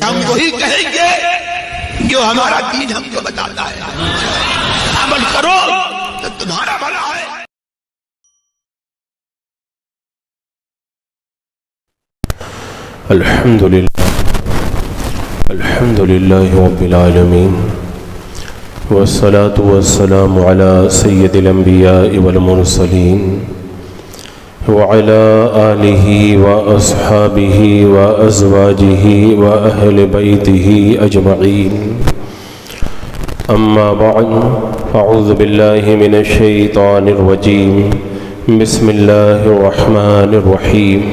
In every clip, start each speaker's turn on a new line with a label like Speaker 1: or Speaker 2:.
Speaker 1: ہم وہی کہیں گے جو ہمارا دین ہم کو بتاتا ہے. عمل کرو تو تمہارا بھلا ہے.
Speaker 2: الحمد لله رب العالمين والصلاة والسلام على سيد الأنبياء والمرسلين وعلى آله وأصحابه وأزواجه وأهل بيته أجمعين. أما بعد فأعوذ بالله من الشيطان الرجيم. بسم الله الرحمن الرحيم.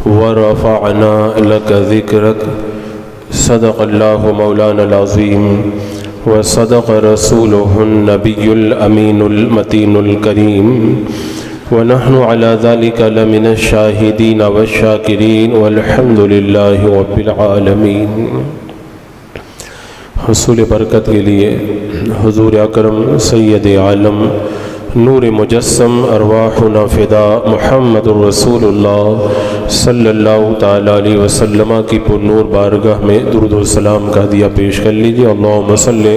Speaker 2: ورفعنا لك ذكرك. صدق الله مولانا العظيم وصدق رسوله النبي الأمين المتين الكريم ونحن على ذلك لمن الشاهدين والشاكرين والحمد لله رب العالمين. حصول برکت کے لیے حضور اکرم سید عالم نور مجسم ارواحنا فدا محمد الرسول اللہ صلی اللہ تعالیٰ علیہ وسلم کی پر نور بارگاہ میں درود و سلام کا ہدیہ پیش کر لیجیے. اللہم صلی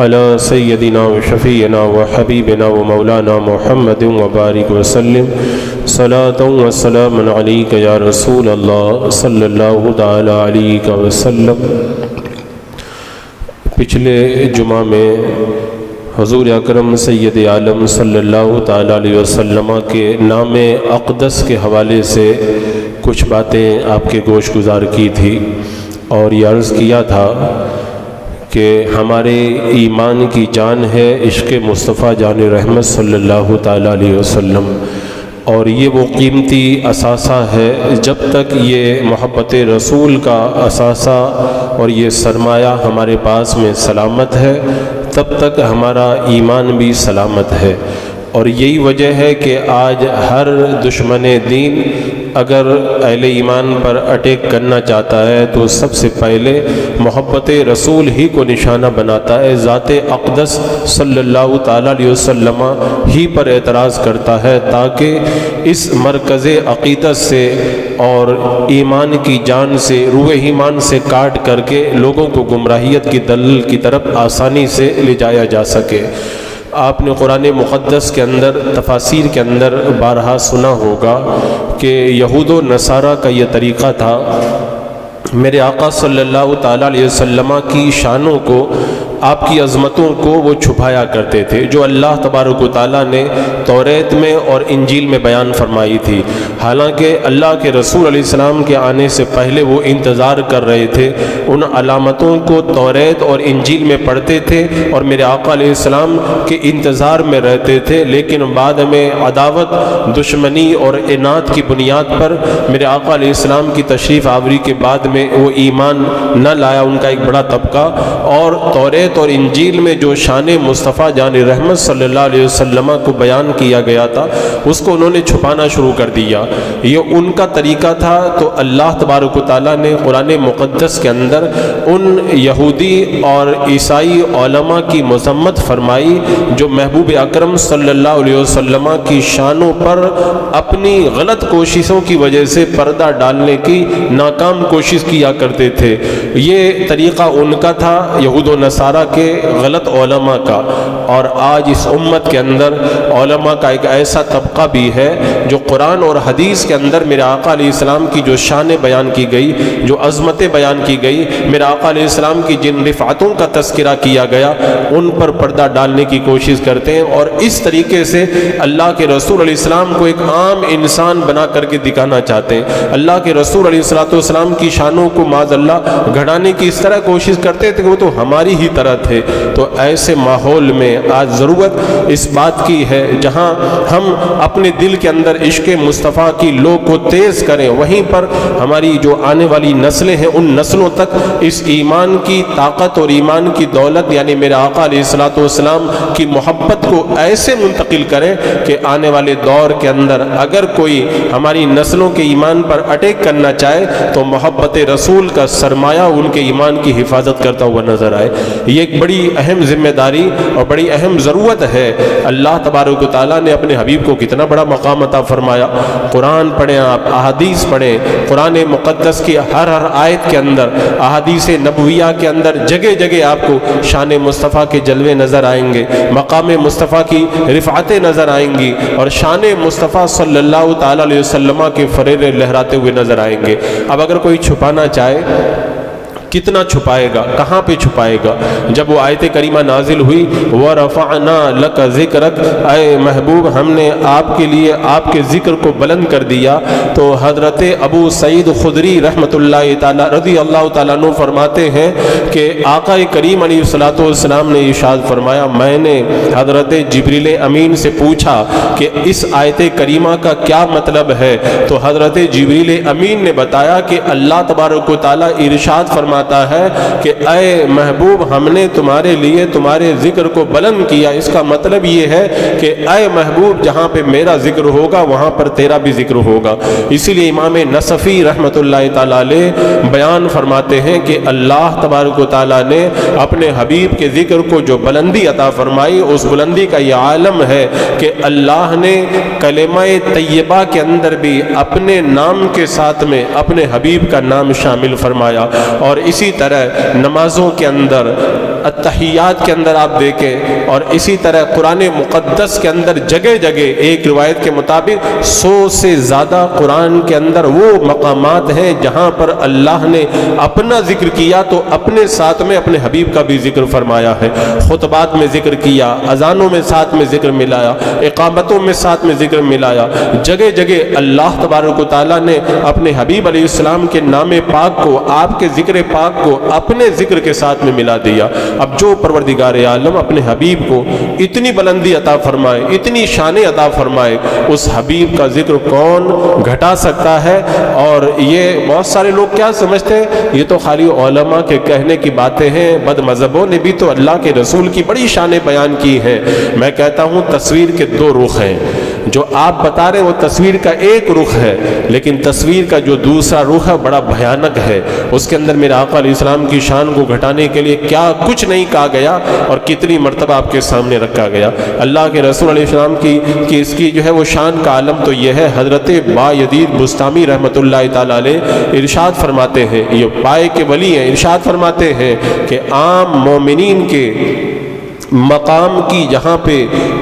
Speaker 2: علی سیدنا و شفیعنا و حبیبنا و مولانا محمد وبارک وسلم صلاۃ و سلام علیک یا رسول اللہ صلی اللہ تعالیٰ علیہ وسلم. پچھلے جمعہ میں حضور اکرم سید عالم صلی اللہ تعالیٰ علیہ وسلم کے نام اقدس کے حوالے سے کچھ باتیں آپ کے گوش گزار کی تھی اور یہ عرض کیا تھا کہ ہمارے ایمان کی جان ہے عشق مصطفیٰ جان رحمت صلی اللہ تعالیٰ علیہ وسلم، اور یہ وہ قیمتی اثاثہ ہے. جب تک یہ محبت رسول کا اثاثہ اور یہ سرمایہ ہمارے پاس میں سلامت ہے تب تک ہمارا ایمان بھی سلامت ہے. اور یہی وجہ ہے کہ آج ہر دشمن دین اگر اہل ایمان پر اٹیک کرنا چاہتا ہے تو سب سے پہلے محبت رسول ہی کو نشانہ بناتا ہے، ذات اقدس صلی اللہ تعالیٰ علیہ وسلم ہی پر اعتراض کرتا ہے تاکہ اس مرکز عقیدت سے اور ایمان کی جان سے روح ایمان سے کاٹ کر کے لوگوں کو گمراہیت کی دلل کی طرف آسانی سے لے جایا جا سکے. آپ نے قرآن مقدس کے اندر تفاسیر کے اندر بارہا سنا ہوگا کہ یہود و نصارہ کا یہ طریقہ تھا، میرے آقا صلی اللہ تعالیٰ علیہ وسلم کی شانوں کو، آپ کی عظمتوں کو وہ چھپایا کرتے تھے جو اللہ تبارک و تعالیٰ نے توریت میں اور انجیل میں بیان فرمائی تھی. حالانکہ اللہ کے رسول علیہ السلام کے آنے سے پہلے وہ انتظار کر رہے تھے، ان علامتوں کو توریت اور انجیل میں پڑھتے تھے اور میرے آقا علیہ السلام کے انتظار میں رہتے تھے. لیکن بعد میں عداوت، دشمنی اور عناد کی بنیاد پر میرے آقا علیہ السلام کی تشریف آوری کے بعد میں وہ ایمان نہ لایا ان کا ایک بڑا طبقہ، اور توریت اور انجیل میں جو شان مصطفیٰ جان رحمت صلی اللہ علیہ وسلم کو بیان کیا گیا تھا اس کو انہوں نے چھپانا شروع کر دیا. یہ ان کا طریقہ تھا. تو اللہ تبارک و تعالیٰ نے قرآن مقدس کے اندر ان یہودی اور عیسائی علماء کی مذمت فرمائی جو محبوب اکرم صلی اللہ علیہ وسلم کی شانوں پر اپنی غلط کوششوں کی وجہ سے پردہ ڈالنے کی ناکام کوشش کیا کرتے تھے. یہ طریقہ ان کا تھا، یہود و نصارہ کے غلط علماء کا. اور آج اس امت کے اندر علماء کا ایک ایسا طبقہ بھی ہے جو قرآن اور حدیث کے اندر میرے آقا علیہ السلام کی جو شان بیان کی گئی، جو عظمتیں بیان کی گئی، میرے آقا علیہ السلام کی جن رفعتوں کا تذکرہ کیا گیا ان پر پردہ ڈالنے کی کوشش کرتے ہیں، اور اس طریقے سے اللہ کے رسول علیہ السلام کو ایک عام انسان بنا کر کے دکھانا چاہتے ہیں. اللہ کے رسول علیہ السلام کی شانوں کو معاذ اللہ گھڑانے کی اس طرح کوشش کرتے تھے کہ وہ تو ہماری ہی طرح تھے. تو ایسے ماحول میں آج ضرورت اس بات کی ہے جہاں ہم اپنے دل کے اندر عشق مصطفیٰ کی لو کو تیز کریں، وہیں پر ہماری جو آنے والی نسلیں ہیں ان نسلوں تک اس ایمان کی طاقت اور ایمان کی دولت یعنی میرے آقا علیہ السلام کی محبت کو ایسے منتقل کریں کہ آنے والے دور کے اندر اگر کوئی ہماری نسلوں کے ایمان پر اٹیک کرنا چاہے تو محبت رسول کا سرمایہ ان کے ایمان کی حفاظت کرتا ہوا نظر آئے. یہ ایک بڑی اہم ذمہ داری اور بڑی اہم ضرورت ہے۔ اللہ تبارک و تعالیٰ نے اپنے حبیب کو کتنا بڑا مقام عطا فرمایا۔ قرآن پڑھیں آپ، احادیث پڑھیں، قرآن مقدس کی ہر آیت کے اندر، احادیث نبویہ کے اندر جگہ جگہ آپ کو شان مصطفیٰ کے جلوے نظر آئیں گے، مقام مصطفیٰ کی رفعتیں نظر آئیں گی، اور شان مصطفیٰ صلی اللہ تعالیٰ علیہ وسلم کے فریرے لہراتے ہوئے نظر آئیں گے۔ اب اگر کوئی چھپانا چاہے، کتنا چھپائے گا، کہاں پہ چھپائے گا؟ جب وہ آیت کریمہ نازل ہوئی وَرَفَعْنَا لَكَ ذِكْرَكَ، اے محبوب ہم نے آپ کے لیے آپ کے ذکر کو بلند کر دیا، تو حضرت ابو سعید خدری رحمۃ اللہ تعالیٰ رضی اللہ تعالیٰ عنہ فرماتے ہیں کہ آقا کریم علیہ الصلوۃ والسلام نے ارشاد فرمایا، میں نے حضرت جبریل امین سے پوچھا کہ اس آیت کریمہ کا کیا مطلب ہے، تو حضرت جبریل امین نے بتایا کہ اللہ تبارک و تعالیٰ ارشاد فرماتا ہے کہ اے محبوب ہم نے تمہارے لیے تمہارے ذکر کو بلند کیا۔ اس کا مطلب یہ ہے کہ اے محبوب جہاں پہ میرا ذکر ہوگا وہاں پر تیرا بھی ذکر ہوگا۔ اسی لیے امام نصفی رحمۃ اللہ تعالیٰ علیہ بیان فرماتے ہیں کہ اللہ تبارک و تعالیٰ نے اپنے حبیب کے ذکر کو جو بلندی عطا فرمائی، اس بلندی کا یہ عالم ہے کہ اللہ نے کلمہ طیبہ کے اندر بھی اپنے نام کے ساتھ میں اپنے حبیب کا نام شامل فرمایا۔ اور اسی طرح نمازوں کے اندر، التحیات کے اندر آپ دیکھیں، اور اسی طرح قرآن مقدس کے اندر جگہ جگہ ایک روایت کے مطابق 100 سے زیادہ قرآن کے اندر وہ مقامات ہیں جہاں پر اللہ نے اپنا ذکر کیا تو اپنے ساتھ میں اپنے حبیب کا بھی ذکر فرمایا ہے۔ خطبات میں ذکر کیا، اذانوں میں ساتھ میں ذکر ملایا، اقامتوں میں ساتھ میں ذکر ملایا، جگہ جگہ اللہ تبارک و تعالیٰ نے اپنے حبیب علیہ السلام کے نام پاک کو، آپ کے ذکر پاک کو اپنے ذکر کے ساتھ میں ملا دیا۔ اب جو پروردگار عالم اپنے حبیب کو اتنی بلندی عطا فرمائے، اتنی شان عطا فرمائے، اس حبیب کا ذکر کون گھٹا سکتا ہے؟ اور یہ بہت سارے لوگ کیا سمجھتے ہیں یہ تو خالی علماء کے کہنے کی باتیں ہیں، بد مذہبوں نے بھی تو اللہ کے رسول کی بڑی شانیں بیان کی ہیں۔ میں کہتا ہوں تصویر کے دو رخ ہیں، جو آپ بتا رہے ہیں وہ تصویر کا ایک رخ ہے، لیکن تصویر کا جو دوسرا رخ ہے بڑا بھیانک ہے۔ اس کے اندر میرے آقا علیہ السلام کی شان کو گھٹانے کے لیے کیا کچھ نہیں کہا گیا اور کتنی مرتبہ آپ کے سامنے رکھا گیا۔ اللہ کے رسول علیہ السلام کی اس کی جو ہے وہ شان کا عالم تو یہ ہے، حضرت بایزید بستامی رحمۃ اللہ تعالیٰ علیہ ارشاد فرماتے ہیں، یہ پائے کے ولی ہیں، ارشاد فرماتے ہیں کہ عام مومنین کے مقام کی جہاں پہ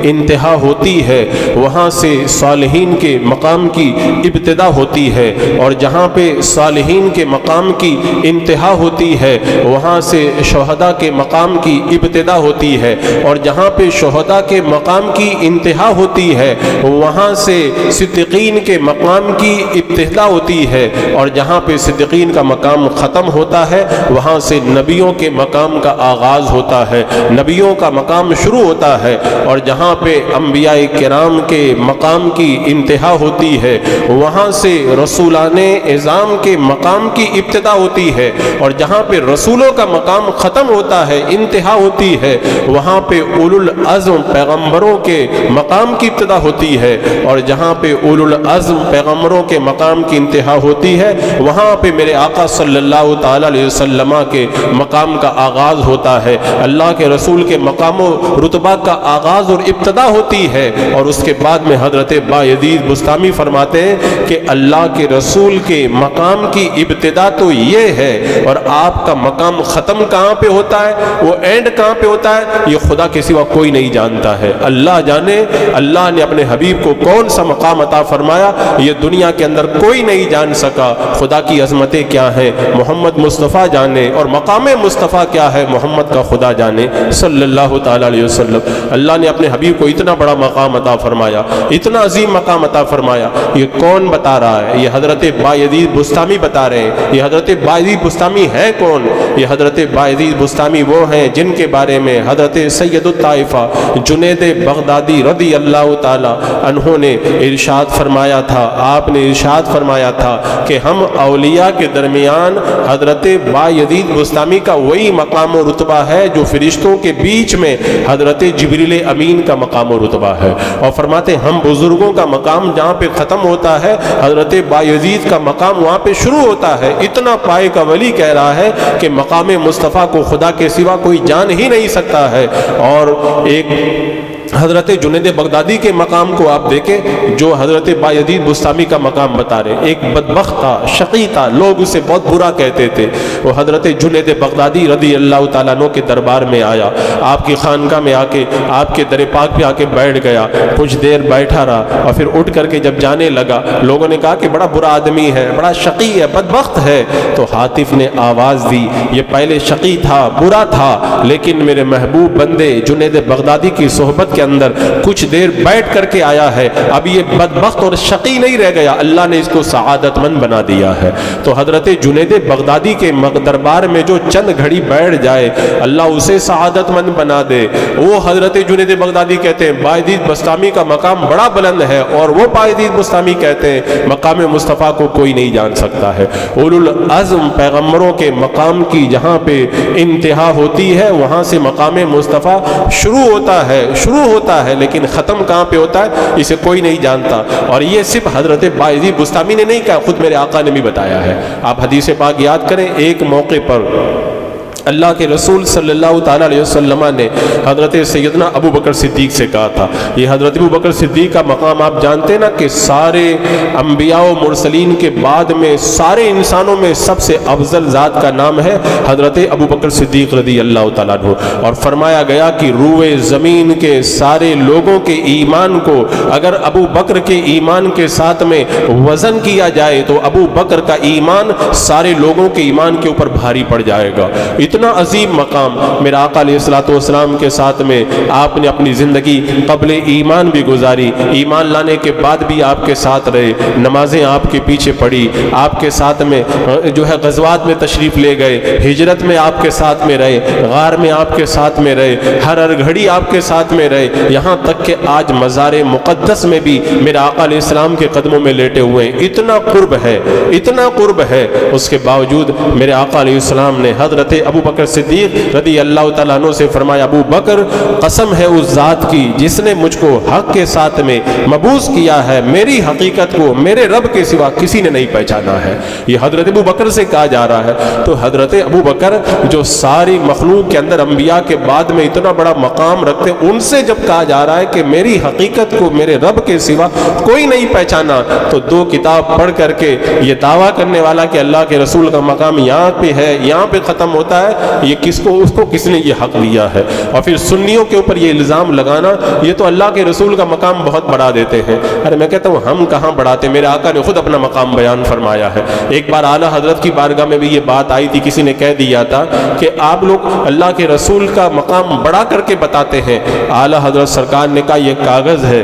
Speaker 2: انتہا ہوتی ہے وہاں سے صالحین کے مقام کی ابتدا ہوتی ہے، اور جہاں پہ صالحین کے مقام کی انتہا ہوتی ہے وہاں سے شہداء کے مقام کی ابتدا ہوتی ہے، اور جہاں پہ شہداء کے مقام کی انتہا ہوتی ہے وہاں سے صدیقین کے مقام کی ابتدا ہوتی ہے، اور جہاں پہ صدیقین کا مقام ختم ہوتا ہے وہاں سے نبیوں کے مقام کا آغاز ہوتا ہے، نبیوں کا مقام شروع ہوتا ہے، اور جہاں پہ انبیاء کرام کے مقام کی انتہا ہوتی ہے وہاں سے رسولان اعظام کے مقام کی ابتدا ہوتی ہے، اور جہاں پہ رسولوں کا مقام ختم ہوتا ہے، انتہا ہوتی ہے، وہاں پہ اولو العزم پیغمبروں کے مقام کی ابتدا ہوتی ہے، اور جہاں پہ اولو العزم پیغمبروں کے مقام کی انتہا ہوتی ہے وہاں پہ میرے آقا صلی اللہ تعالی علیہ وسلم کے مقام کا آغاز ہوتا ہے۔ اللہ کے رسول کے مقام و رتبہ کا آغاز اور ابتدا ہوتی ہے، اور اس کے بعد میں حضرت بایزید بستامی فرماتے ہیں کہ اللہ کے رسول کے مقام کی ابتدا تو یہ ہے، اور آپ کا مقام ختم کہاں پہ ہوتا ہے، وہ اینڈ کہاں پہ ہوتا ہے، یہ خدا کے سوا کوئی نہیں جانتا ہے۔ اللہ جانے اللہ نے اپنے حبیب کو کون سا مقام عطا فرمایا یہ دنیا کے اندر کوئی نہیں جان سکا۔ خدا کی عظمتیں کیا ہیں محمد مصطفیٰ جانے، اور مقام مصطفیٰ کیا ہے محمد کا خدا جانے صلی اللہ تعالیٰ علیہ وسلم۔ اللہ نے اپنے حبیب کو اتنا بڑا مقام عطا فرمایا، اتنا عظیم مقام عطا فرمایا۔ یہ کون بتا رہا ہے؟ یہ حضرت بایزید بستامی بتا رہے ہیں۔ یہ حضرت بایزید بستامی ہے کون؟ یہ حضرت بایزید بستامی وہ ہیں جن کے بارے میں حضرت سید الطائفہ جنید بغدادی رضی اللہ تعالی عنہ نے ارشاد فرمایا تھا، آپ نے ارشاد فرمایا تھا کہ ہم اولیاء کے درمیان حضرت بایزید بستامی کا وہی مقام و رتبہ ہے جو فرشتوں کے بیچ میں حضرت جبریل امین کا مقام و رتبہ ہے، اور فرماتے ہم بزرگوں کا مقام جہاں پہ ختم ہوتا ہے حضرت بایزید کا مقام وہاں پہ شروع ہوتا ہے۔ اتنا پائے کا ولی کہہ رہا ہے کہ مقام مصطفیٰ کو خدا کے سوا کوئی جان ہی نہیں سکتا ہے۔ اور ایک حضرت جنید بغدادی کے مقام کو آپ دیکھیں جو حضرت بایزید بستامی کا مقام بتا رہے ہیں۔ ایک بدبخت تھا، شقی تھا، لوگ اسے بہت برا کہتے تھے، وہ حضرت جنید بغدادی رضی اللہ تعالیٰ عنہ کے دربار میں آیا، آپ کی خانقاہ میں آ کے آپ کے در پاک پہ آ کے بیٹھ گیا، کچھ دیر بیٹھا رہا اور پھر اٹھ کر کے جب جانے لگا لوگوں نے کہا کہ بڑا برا آدمی ہے، بڑا شقی ہے، بدبخت ہے۔ تو حاطف نے آواز دی یہ پہلے شقی تھا، برا تھا، لیکن میرے محبوب بندے جنید بغدادی کی صحبت کے اندر کچھ دیر بیٹھ کر کے آیا ہے، اب یہ بدبخت اور شقی نہیں رہ گیا، اللہ نے اس کو سعادت مند بنا دیا ہے۔ تو حضرت جنید بغدادی کے دربار میں جو چند گھڑی بیٹھ جائے اللہ اسے سعادت مند بنا دے۔ وہ حضرت جنید بغدادی کہتے ہیں بایزید بستامی کا مقام بڑا بلند ہے، اور وہ بایزید بستامی کہتے ہیں مقام مصطفیٰ کو کوئی نہیں جان سکتا ہے۔ اولو العزم پیغمبروں کے مقام کی جہاں پہ انتہا ہوتی ہے وہاں سے مقام مصطفیٰ شروع ہوتا ہے لیکن ختم کہاں پہ ہوتا ہے اسے کوئی نہیں جانتا۔ اور یہ صرف حضرت بایزید بستامی نے نہیں کہا، خود میرے آقا نے بھی بتایا ہے۔ آپ حدیث پاک یاد کریں، ایک موقع پر اللہ کے رسول صلی اللہ تعالیٰ علیہ وسلم نے حضرت سیدنا ابو بکر صدیق سے کہا تھا، یہ حضرت ابو بکر صدیق کا مقام آپ جانتے ہیں نا کہ سارے انبیاء و مرسلین کے بعد میں سارے انسانوں میں سب سے افضل ذات کا نام ہے حضرت ابو بکر صدیق رضی اللہ تعالیٰ عنہ۔ اور فرمایا گیا کہ روئے زمین کے سارے لوگوں کے ایمان کو اگر ابو بکر کے ایمان کے ساتھ میں وزن کیا جائے تو ابو بکر کا ایمان سارے لوگوں کے ایمان کے اوپر بھاری پڑ جائے گا۔ اتنا عظیم مقام میرے آقا علیہ السلام کے ساتھ میں آپ نے اپنی زندگی قبل ایمان بھی گزاری، ایمان لانے کے بعد بھی آپ کے ساتھ رہے، نمازیں آپ کے پیچھے پڑھی، آپ کے ساتھ میں جو ہے غزوات میں تشریف لے گئے، ہجرت میں آپ کے ساتھ میں رہے، غار میں آپ کے ساتھ میں رہے، ہر گھڑی آپ کے ساتھ میں رہے، یہاں تک کہ آج مزار مقدس میں بھی میرے آقا علیہ السلام کے قدموں میں لیٹے ہوئے ہیں۔ اتنا قرب ہے، اس کے باوجود میرے آقا علیہ السلام نے حضرت ابو بکر صدیق رضی اللہ تعالیٰ عنہ سے فرمایا ابو بکر قسم ہے اس ذات کی جس نے مجھ کو حق کے ساتھ میں مبعوث کیا ہے، میری حقیقت کو میرے رب کے سوا کسی نے نہیں پہچانا ہے۔ یہ حضرت ابو بکر سے کہا جا رہا ہے۔ تو حضرت ابو بکر جو ساری مخلوق کے اندر انبیاء کے بعد میں اتنا بڑا مقام رکھتے ہیں، ان سے جب کہا جا رہا ہے کہ میری حقیقت کو میرے رب کے سوا کوئی نہیں پہچانا، تو دو کتاب پڑھ کر کے یہ دعویٰ کرنے والا کہ اللہ کے رسول کا مقام یہاں پہ ہے، یہاں پہ ختم ہوتا ہے، یہ اس کو کس نے یہ حق دیا ہے؟ اور پھر سنیوں کے اوپر یہ الزام لگانا، یہ تو اللہ کے رسول کا مقام بہت بڑھا دیتے ہیں۔ ارے میں کہتا ہوں ہم کہاں بڑھاتے، میرے آقا نے خود اپنا مقام بیان فرمایا ہے۔ ایک بار اعلیٰ حضرت کی بارگاہ میں بھی یہ بات آئی تھی، کسی نے کہہ دیا تھا کہ آپ لوگ اللہ کے رسول کا مقام بڑھا کر کے بتاتے ہیں۔ اعلیٰ حضرت سرکار نے کہا یہ کاغذ ہے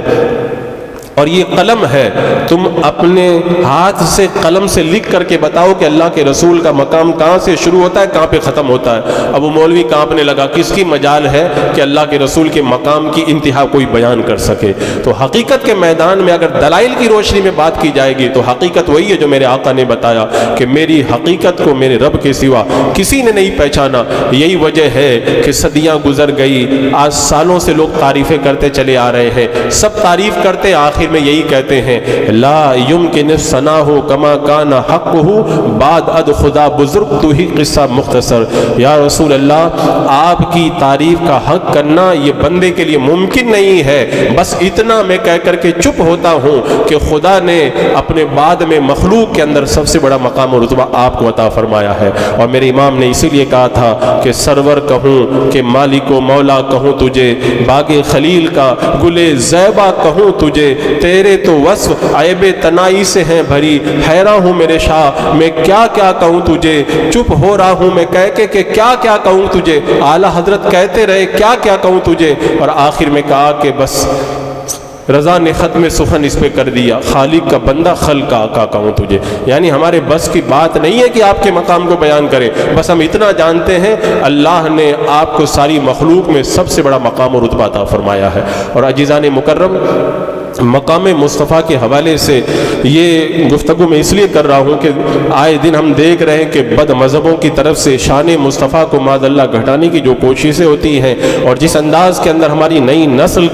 Speaker 2: اور یہ قلم ہے، تم اپنے ہاتھ سے قلم سے لکھ کر کے بتاؤ کہ اللہ کے رسول کا مقام کہاں سے شروع ہوتا ہے کہاں پہ ختم ہوتا ہے۔ اب وہ مولوی کانپنے لگا، کس کی مجال ہے کہ اللہ کے رسول کے مقام کی انتہا کوئی بیان کر سکے؟ تو حقیقت کے میدان میں اگر دلائل کی روشنی میں بات کی جائے گی تو حقیقت وہی ہے جو میرے آقا نے بتایا کہ میری حقیقت کو میرے رب کے سوا کسی نے نہیں پہچانا۔ یہی وجہ ہے کہ صدیاں گزر گئی، آج سالوں سے لوگ تعریفیں کرتے چلے آ رہے ہیں، سب تعریف کرتے آخر میں یہی کہتے ہیں لا یمکن ثناء کما کان حقہ بعد اد خدا بزرگ تو ہی قصہ مختصر۔ یا رسول اللہ آپ کی تعریف کا حق کرنا یہ بندے کے لیے ممکن نہیں ہے، بس اتنا میں کہہ کر کے چپ ہوتا ہوں کہ خدا نے اپنے بعد میں مخلوق کے اندر سب سے بڑا مقام و رتبہ آپ کو عطا فرمایا ہے۔ اور میرے امام نے اسی لیے کہا تھا کہ سرور کہوں کہ مالک و مولا کہوں تجھے، باغ خلیل کا گل زیبا کہوں تجھے، تیرے تو وصف عیب تنائی سے ہیں بھری، حیران ہوں میرے شاہ میں کیا کیا کہوں تجھے، چپ ہو رہا ہوں میں کہہ کے کہ کیا کیا کہوں تجھے۔ اعلیٰ حضرت کہتے رہے کیا کیا کہوں تجھے، اور آخر میں کہا کہ بس رضا نے ختم سخن اس پہ کر دیا، خالق کا بندہ خلق کا آقا کہوں تجھے۔ یعنی ہمارے بس کی بات نہیں ہے کہ آپ کے مقام کو بیان کریں، بس ہم اتنا جانتے ہیں اللہ نے آپ کو ساری مخلوق میں سب سے بڑا مقام و رتبہ عطا فرمایا ہے۔ اور عزیزان مکرم، مقام مصطفیٰ کے حوالے سے یہ گفتگو میں اس لیے کر رہا ہوں کہ آئے دن ہم دیکھ رہے ہیں کہ بد مذہبوں کی طرف سے شان مصطفیٰ کو معاذ اللہ گھٹانے کی جو کوششیں ہوتی ہیں، اور جس انداز کے اندر ہماری نئی نسل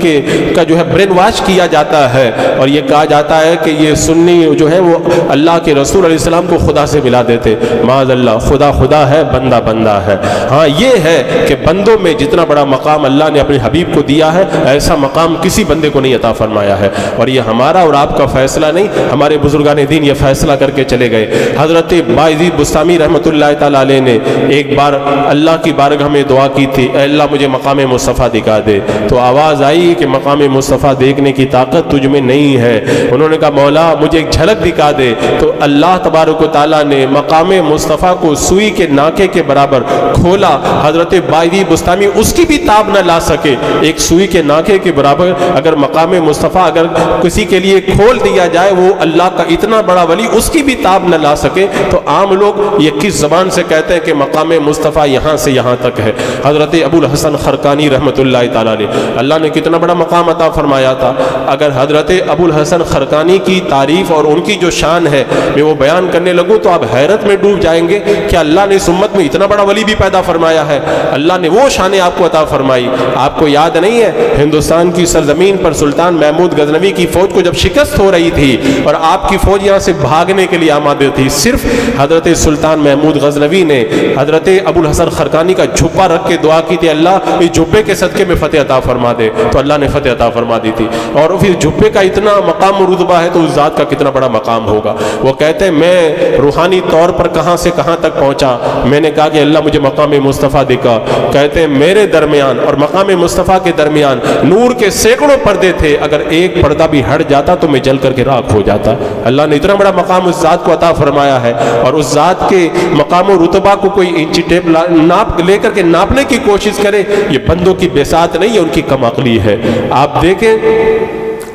Speaker 2: کا جو ہے برین واش کیا جاتا ہے، اور یہ کہا جاتا ہے کہ یہ سنی جو ہے وہ اللہ کے رسول علیہ السلام کو خدا سے ملا دیتے۔ معاذ اللہ، خدا خدا ہے، بندہ بندہ ہے۔ ہاں یہ ہے کہ بندوں میں جتنا بڑا مقام اللہ نے اپنے حبیب کو دیا ہے، ایسا مقام کسی بندے کو نہیں عطا فرمایا ہے، اور یہ ہمارا اور آپ کا فیصلہ نہیں، ہمارے بزرگان دین یہ فیصلہ کر کے چلے گئے۔ حضرت بایزید بستامی رحمۃ اللہ تعالیٰ علیہ نے ایک بار اللہ کی بارگاہ میں دعا کی تھی، اے اللہ مجھے مقام مصطفیٰ دکھا دے، تو آواز آئی کہ مقام مصطفیٰ دیکھنے کی طاقت تجھ میں نہیں ہے۔ انہوں نے کہا مولا مجھے ایک جھلک دکھا دے، تو اللہ تبارک و تعالیٰ نے مقام مصطفیٰ کو سوئی کے ناکے کے برابر کھولا۔ حضرت بایزید بستامی اس کی بھی تاب نہ لا سکے، ایک سوئی کے ناکے کے برابر اگر مقام مصطفیٰ اگر کسی کے لیے کھول دیا جائے، وہ اللہ کا اتنا بڑا ولی اس کی بھی تاب نہ لا سکے، تو عام لوگ یہ کس زبان سے کہتے ہیں کہ مقام مصطفیٰ یہاں سے یہاں تک ہے۔ حضرت ابو الحسن خرقانی رحمۃ اللہ تعالیٰ علیہ، اللہ نے کتنا بڑا مقام عطا فرمایا تھا۔ اگر حضرت ابو الحسن خرقانی کی تعریف اور ان کی جو شان ہے میں وہ بیان کرنے لگوں تو آپ حیرت میں ڈوب جائیں گے کہ اللہ نے اس امت میں اتنا بڑا ولی بھی پیدا فرمایا ہے، اللہ نے وہ شانیں آپ کو عطا فرمائی۔ آپ کو یاد نہیں ہے ہندوستان کی سرزمین پر سلطان محمود غزنوی کی فوج کو جب شکست ہو رہی تھی اور آپ کی فوج یہاں سے بھاگنے کے لیے آمادہ تھی، صرف حضرت سلطان محمود غزنوی نے حضرت ابو الحسن خرقانی کا جھپا رکھ کے دعا کی تھی، اللہ اس جھپے کے صدقے میں فتح عطا فرما دے، تو اللہ نے فتح عطا فرما دی تھی۔ اور پھر جھپے کا اتنا مقام و رتبہ ہے تو اس ذات کا کتنا بڑا مقام ہوگا۔ وہ کہتے ہیں میں روحانی طور پر کہاں سے کہاں تک پہنچا، میں نے کہا کہ اللہ مجھے مقام مصطفیٰ دکھا۔ کہتے ہیں میرے درمیان اور مقام مصطفیٰ کے درمیان نور کے سینکڑوں پردے تھے، اگر ایک پردہ بھی ہٹ جاتا تو میں جل کر کے راکھ ہو جاتا۔ اللہ نے اتنا بڑا مقام اس ذات کو عطا فرمایا ہے، اور اس ذات کے مقام و رتبہ کو کوئی انچی ٹیپ ناپ لے کر کے ناپنے کی کوشش کرے، یہ بندوں کی بساط نہیں ہے، ان کی کم عقلی ہے۔ آپ دیکھیں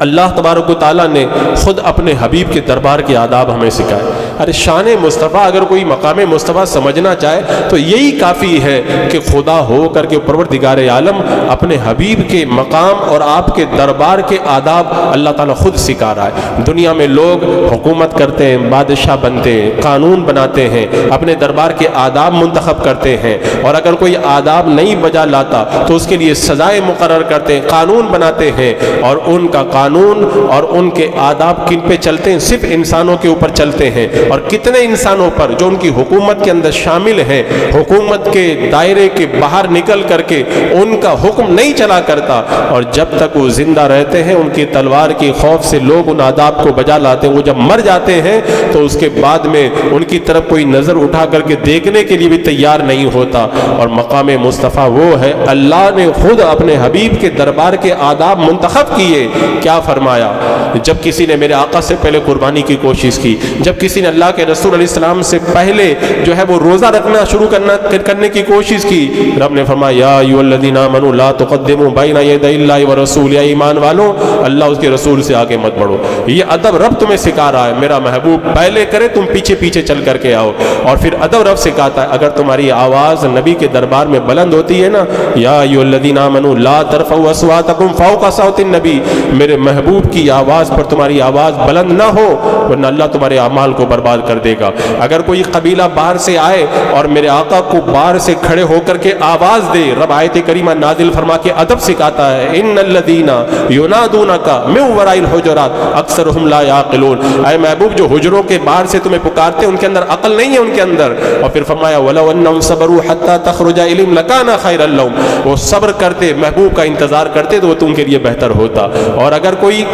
Speaker 2: اللہ تبارک و تعالیٰ نے خود اپنے حبیب کے دربار کے آداب ہمیں سکھائے۔ ارے شان مصطفیٰ اگر کوئی مقام مصطفیٰ سمجھنا چاہے تو یہی کافی ہے کہ خدا ہو کر کے پروردگار عالم اپنے حبیب کے مقام اور آپ کے دربار کے آداب اللہ تعالیٰ خود سکھا رہا ہے۔ دنیا میں لوگ حکومت کرتے ہیں، بادشاہ بنتے ہیں، قانون بناتے ہیں، اپنے دربار کے آداب منتخب کرتے ہیں، اور اگر کوئی آداب نہیں بجا لاتا تو اس کے لیے سزائیں مقرر کرتے ہیں، قانون بناتے ہیں، اور ان کا قانون اور ان کے آداب کن پہ چلتے ہیں؟ صرف انسانوں کے اوپر چلتے ہیں، اور کتنے انسانوں پر جو ان کی حکومت کے اندر شامل ہیں، حکومت کے دائرے کے باہر نکل کر کے ان کا حکم نہیں چلا کرتا، اور جب تک وہ زندہ رہتے ہیں ان کی تلوار کی خوف سے لوگ ان آداب کو بجا لاتے ہیں۔ وہ جب مر جاتے ہیں تو اس کے بعد میں ان کی طرف کوئی نظر اٹھا کر کے دیکھنے کے لیے بھی تیار نہیں ہوتا۔ اور مقام مصطفیٰ وہ ہے، اللہ نے خود اپنے حبیب کے دربار کے آداب منتخب کیے۔ کیا فرمایا؟ جب کسی نے میرے آقا سے پہلے قربانی کی کوشش کی، جب کسی نے اللہ کے رسول علیہ السلام سے پہلے جو ہے وہ روزہ رکھنا شروع کرنے کی کوشش کی، رب نے فرمایا یا ایھا الذین آمنوا لا تقدموا بین یدی اللہ ورسولہ، ایمان والوں اللہ اس کے رسول سے آگے مت بڑھو۔ یہ ادب رب تمہیں سکھا رہا ہے، میرا محبوب پہلے کرے، تم پیچھے پیچھے چل کر کے آؤ۔ اور پھر ادب رب سکھاتا ہے، اگر تمہاری آواز نبی کے دربار میں بلند ہوتی ہے نا، یا ایھا الذین آمنوا لا ترفعوا اصواتکم فوق صوت النبی، میرے محبوب کی آواز پر تمہاری آواز بلند نہ ہو ورنہ اللہ تمہارے اعمال کو برباد کر دے گا۔ اگر کوئی قبیلہ باہر سے آئے اور میرے آقا کو باہر سے کھڑے ہو کر کے آواز دے، رب آیت کریمہ نازل فرما کے ادب سکھاتا ہے، ان الذین ینادونک من وراء الحجرات اکثرهم لا یعقلون، اے محبوب جو حجروں کے باہر سے تمہیں پکارتے ہیں ان کے اندر عقل نہیں ہے ان کے اندر۔ اور پھر فرمایا ولو انہم صبروا حتی تخرج الیہم لکان خیرا لہم، وہ صبر کرتے، محبوب کا انتظار کرتے تو وہ تم کے لیے بہتر ہوتا۔ اور اگر کوئی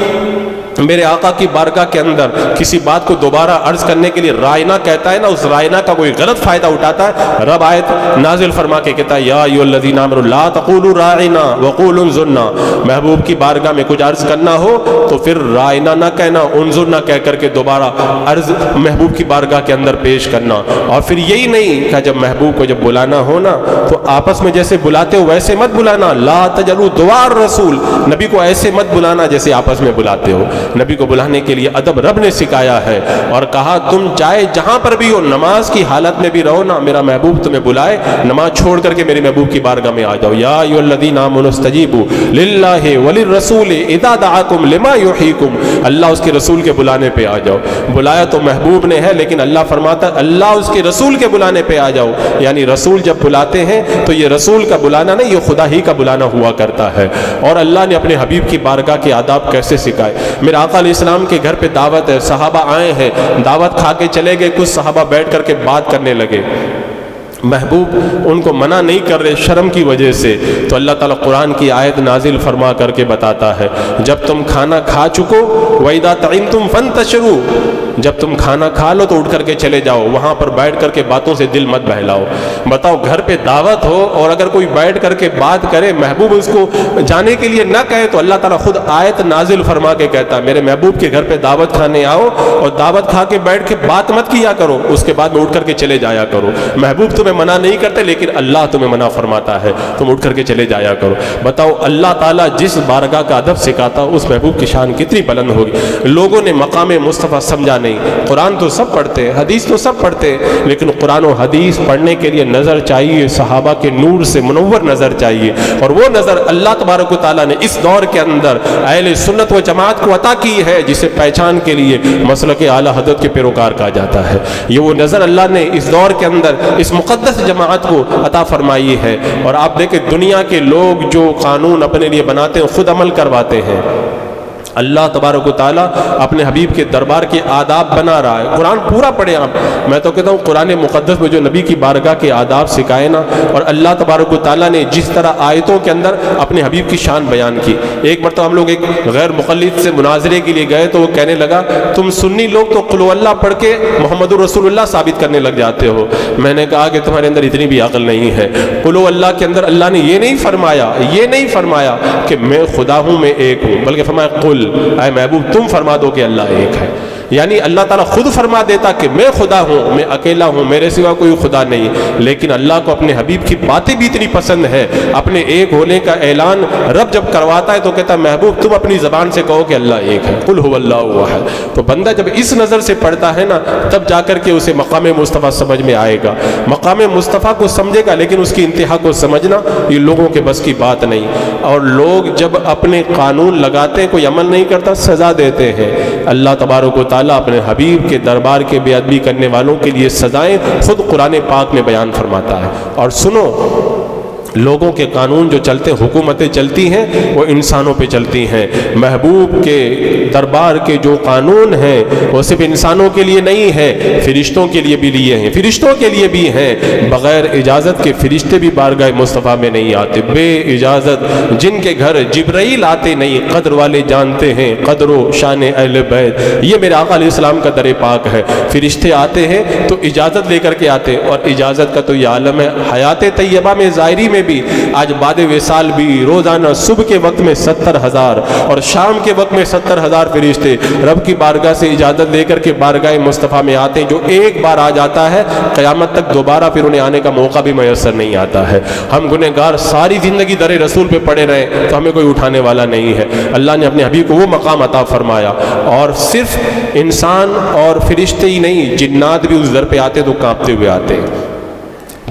Speaker 2: میرے آقا کی بارگاہ کے اندر کسی بات کو دوبارہ عرض کرنے کے لیے رائنا کہتا ہے نا، اس رائنا کا کوئی غلط فائدہ اٹھاتا ہے، رب آیت نازل فرما کے کہتا ہے یا ایھا الذین آمنوا لا تقولوا راعنا وقولوا انظرنا، محبوب کی بارگاہ میں کچھ عرض کرنا ہو تو پھر رائنا نہ کہنا، انظرنا کہہ کر کے دوبارہ عرض محبوب کی بارگاہ کے اندر پیش کرنا۔ اور پھر یہی نہیں کہ جب محبوب کو جب بلانا ہو نا تو آپس میں جیسے بلاتے ہو ویسے مت بلانا، لا تجلوا دعاء الرسول، نبی کو ایسے مت بلانا جیسے آپس میں بلاتے ہو۔ نبی کو بلانے کے لیے ادب رب نے سکھایا ہے اور کہا تم چاہے جہاں پر بھی ہو نماز کی حالت میں بھی رہو نا، میرا محبوب تمہیں بلائے نماز چھوڑ کر کے میرے محبوب کی بارگاہ میں آ جاؤ۔ یا ایھا الذین آمنوا استجیبوا للہ وللرسول اذا دعاکم لما یحییکم، اللہ اس کے رسول کے بلانے پہ آ جاؤ۔ بلایا تو محبوب نے ہے، لیکن اللہ فرماتا ہے اللہ اس کے رسول کے بلانے پہ آ جاؤ، یعنی رسول جب بلاتے ہیں تو یہ رسول کا بلانا نہیں، یہ خدا ہی کا بلانا ہوا کرتا ہے۔ اور اللہ نے اپنے حبیب کی بارگاہ کے آداب کیسے سکھائے۔ میرے آقا علیہ السلام کے گھر پہ دعوت ہے، صحابہ آئے ہیں، دعوت کھا کے چلے گئے، کچھ صحابہ بیٹھ کر کے بات کرنے لگے، محبوب ان کو منع نہیں کر رہے شرم کی وجہ سے، تو اللہ تعالیٰ قرآن کی آیت نازل فرما کر کے بتاتا ہے جب تم کھانا کھا چکو وَإِذَا طَعِمْتُمْ فَانْتَشِرُوا، جب تم کھانا کھا لو تو اٹھ کر کے چلے جاؤ، وہاں پر بیٹھ کر کے باتوں سے دل مت بہلاؤ۔ بتاؤ گھر پہ دعوت ہو اور اگر کوئی بیٹھ کر کے بات کرے محبوب اس کو جانے کے لیے نہ کہے تو اللہ تعالیٰ خود آیت نازل فرما کے کہتا ہے میرے محبوب کے گھر پہ دعوت کھانے آؤ اور دعوت کھا کے بیٹھ کے بات مت کیا کرو، اس کے بعد میں اٹھ کر کے چلے جایا کرو۔ محبوب تمہیں منع نہیں کرتے لیکن اللہ تمہیں منع فرماتا ہے تم اٹھ کر کے چلے جایا کرو۔ بتاؤ اللہ تعالیٰ جس بارگاہ کا ادب سکھاتا اس محبوب کی شان کتنی بلند ہوگی۔ لوگوں نے مقام مصطفیٰ سمجھا نہیں، قرآن تو سب پڑھتے ہیں، حدیث تو سب پڑھتے ہیں، لیکن قرآن و حدیث پڑھنے کے لیے نظر چاہیے، صحابہ کے نور سے منور نظر چاہیے، اور وہ نظر اللہ تبارک و تعالیٰ نے اس دور کے اندر اہل سنت و جماعت کو عطا کی ہے، جسے پہچان کے لیے مسلک اعلیٰ حضرت کے پیروکار کہا جاتا ہے۔ یہ وہ نظر اللہ نے اس دور کے اندر اس مقدس جماعت کو عطا فرمائی ہے۔ اور آپ دیکھیں دنیا کے لوگ جو قانون اپنے لیے بناتے ہیں خود عمل کرواتے ہیں، اللہ تبارک و تعالیٰ اپنے حبیب کے دربار کے آداب بنا رہا ہے۔ قرآن پورا پڑھیں آپ، میں تو کہتا ہوں قرآن مقدس میں جو نبی کی بارگاہ کے آداب سکھائے نا، اور اللہ تبارک و تعالیٰ نے جس طرح آیتوں کے اندر اپنے حبیب کی شان بیان کی۔ ایک مرتبہ ہم لوگ ایک غیر مقلد سے مناظرے کے لیے گئے تو وہ کہنے لگا تم سنی لوگ تو قل اللہ پڑھ کے محمد رسول اللہ ثابت کرنے لگ جاتے ہو۔ میں نے کہا کہ تمہارے اندر اتنی بھی عقل نہیں ہے، قل اللہ کے اندر اللہ نے یہ نہیں فرمایا کہ میں خدا ہوں میں ایک ہوں، بلکہ فرمایا قل اے محبوب تم فرما دو کہ اللہ ایک ہے۔ یعنی اللہ تعالیٰ خود فرما دیتا کہ میں خدا ہوں، میں اکیلا ہوں، میرے سوا کوئی خدا نہیں، لیکن اللہ کو اپنے حبیب کی باتیں بھی اتنی پسند ہے، اپنے ایک ہونے کا اعلان رب جب کرواتا ہے تو کہتا ہے محبوب تم اپنی زبان سے کہو کہ اللہ ایک ہے، قل هو اللہ احد۔ تو بندہ جب اس نظر سے پڑھتا ہے نا تب جا کر کے اسے مقام مصطفیٰ سمجھ میں آئے گا، مقام مصطفیٰ کو سمجھے گا، لیکن اس کی انتہا کو سمجھنا یہ لوگوں کے بس کی بات نہیں۔ اور لوگ جب اپنے قانون لگاتے ہیں کوئی عمل نہیں کرتا سزا دیتے ہیں، اللہ تبارک و تعالیٰ اپنے حبیب کے دربار کے بے ادبی کرنے والوں کے لیے سزائیں خود قرآن پاک میں بیان فرماتا ہے۔ اور سنو لوگوں کے قانون جو چلتے حکومتیں چلتی ہیں وہ انسانوں پہ چلتی ہیں، محبوب کے دربار کے جو قانون ہیں وہ صرف انسانوں کے لیے نہیں ہے، فرشتوں کے لیے بھی لیے ہیں، فرشتوں کے لیے بھی ہیں۔ بغیر اجازت کے فرشتے بھی بارگاہ مصطفیٰ میں نہیں آتے، بے اجازت جن کے گھر جبرائیل آتے نہیں، قدر والے جانتے ہیں قدر و شان اہل بیت۔ یہ میرے آقا علیہ السلام کا در پاک ہے، فرشتے آتے ہیں تو اجازت لے کر کے آتے، اور اجازت کا تو یہ عالم ہے۔ حیات طیبہ میں ظاہری میں بھی آج بعد وصال بھی روزانہ صبح کے وقت میں 70,000 اور شام کے وقت میں 70,000 فرشتے رب کی بارگاہ سے اجازت لے کر کے بارگاہ مصطفیٰ میں آتے ہیں۔ جو ایک بار آ جاتا ہے قیامت تک دوبارہ پھر انہیں آنے کا موقع بھی میسر نہیں آتا ہے۔ ہم گنہگار ساری زندگی در رسول پہ پڑے رہے تو ہمیں کوئی اٹھانے والا نہیں ہے۔ اللہ نے اپنے حبیب کو وہ مقام عطا فرمایا، اور صرف انسان اور فرشتے ہی نہیں، جنات بھی اس در پہ آتے تو کانپتے ہوئے آتے ہیں،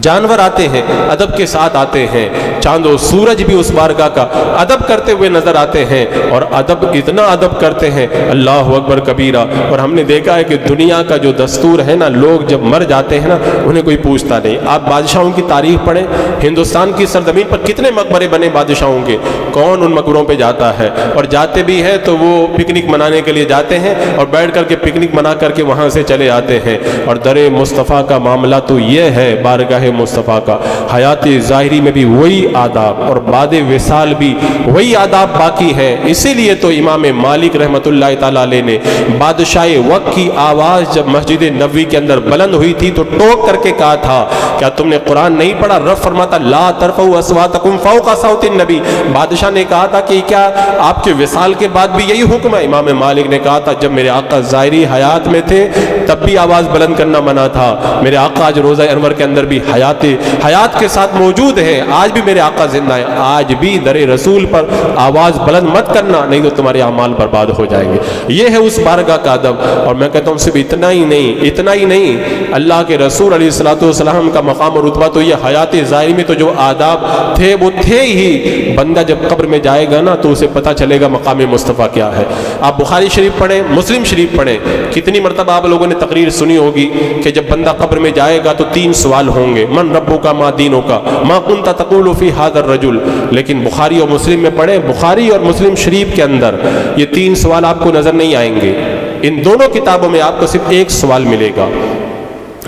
Speaker 2: جانور آتے ہیں ادب کے ساتھ آتے ہیں، چاند و سورج بھی اس بارگاہ کا ادب کرتے ہوئے نظر آتے ہیں، اور ادب اتنا ادب کرتے ہیں اللہ اکبر کبیرہ۔ اور ہم نے دیکھا ہے کہ دنیا کا جو دستور ہے نا، لوگ جب مر جاتے ہیں نا انہیں کوئی پوچھتا نہیں۔ آپ بادشاہوں کی تاریخ پڑھیں، ہندوستان کی سرزمین پر کتنے مقبرے بنے بادشاہوں کے، کون ان مقبروں پہ جاتا ہے؟ اور جاتے بھی ہیں تو وہ پکنک منانے کے لیے جاتے ہیں اور بیٹھ کر کے پکنک منا کر کے وہاں سے چلے آتے ہیں۔ اور در مصطفیٰ کا معاملہ تو یہ ہے، بارگاہ مصطفیٰ کا حیات ظاہری میں بھی وہی آداب اور بعد وصال بھی وہی آداب باقی ہے۔ اسی لیے تو امام مالک رحمۃ اللہ تعالیٰ علیہ نے بادشاہ وقت کی آواز جب مسجد نبوی کے اندر بلند ہوئی تھی تو ٹوک کر کے کہا تھا کیا تم نے قرآن نہیں پڑھا؟ رب فرماتا لا ترفعوا اصواتکم فوق صوت النبی۔ بادشاہ نے کہا تھا کہ کیا آپ کے وصال کے بعد بھی یہی حکم ہے؟ امام مالک نے کہا تھا جب میرے آقا ظاہری حیات میں تھے تب بھی آواز بلند کرنا منع تھا، میرے آقا آج روزہ انور کے اندر بھی حیات کے ساتھ موجود ہے، آج بھی میرے آقا زندہ ہے، آج بھی در رسول پر آواز بلند مت کرنا، نہیں تو تمہارے اعمال برباد ہو جائیں گے۔ یہ ہے اس بارگاہ کا ادب۔ اور میں کہتا ہوں صرف اتنا ہی نہیں، اللہ کے رسول علیہ الصلوۃ والسلام کا مقام اور رتبہ تو یہ حیات ظاہری میں تو جو آداب تھے وہ تھے ہی، بندہ جب قبر میں جائے گا نا تو اسے پتہ چلے گا مقام مصطفیٰ کیا ہے۔ آپ بخاری شریف پڑھیں، مسلم شریف پڑھیں، کتنی مرتبہ آپ لوگوں نے تقریر سنی ہوگی کہ جب بندہ قبر میں جائے گا تو 3 سوال ہوں گے، من ربک ما دینک ما کنت تقول فی ھذا الرجل۔ لیکن بخاری اور مسلم میں پڑھیں، بخاری اور مسلم شریف کے اندر یہ 3 سوال آپ کو نظر نہیں آئیں گے، ان دونوں کتابوں میں آپ کو صرف ایک سوال ملے گا۔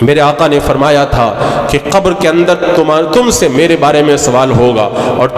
Speaker 2: میرے آقا نے فرمایا تھا کہ قبر کے اندر تم سے میرے بارے میں سوال ہوگا اور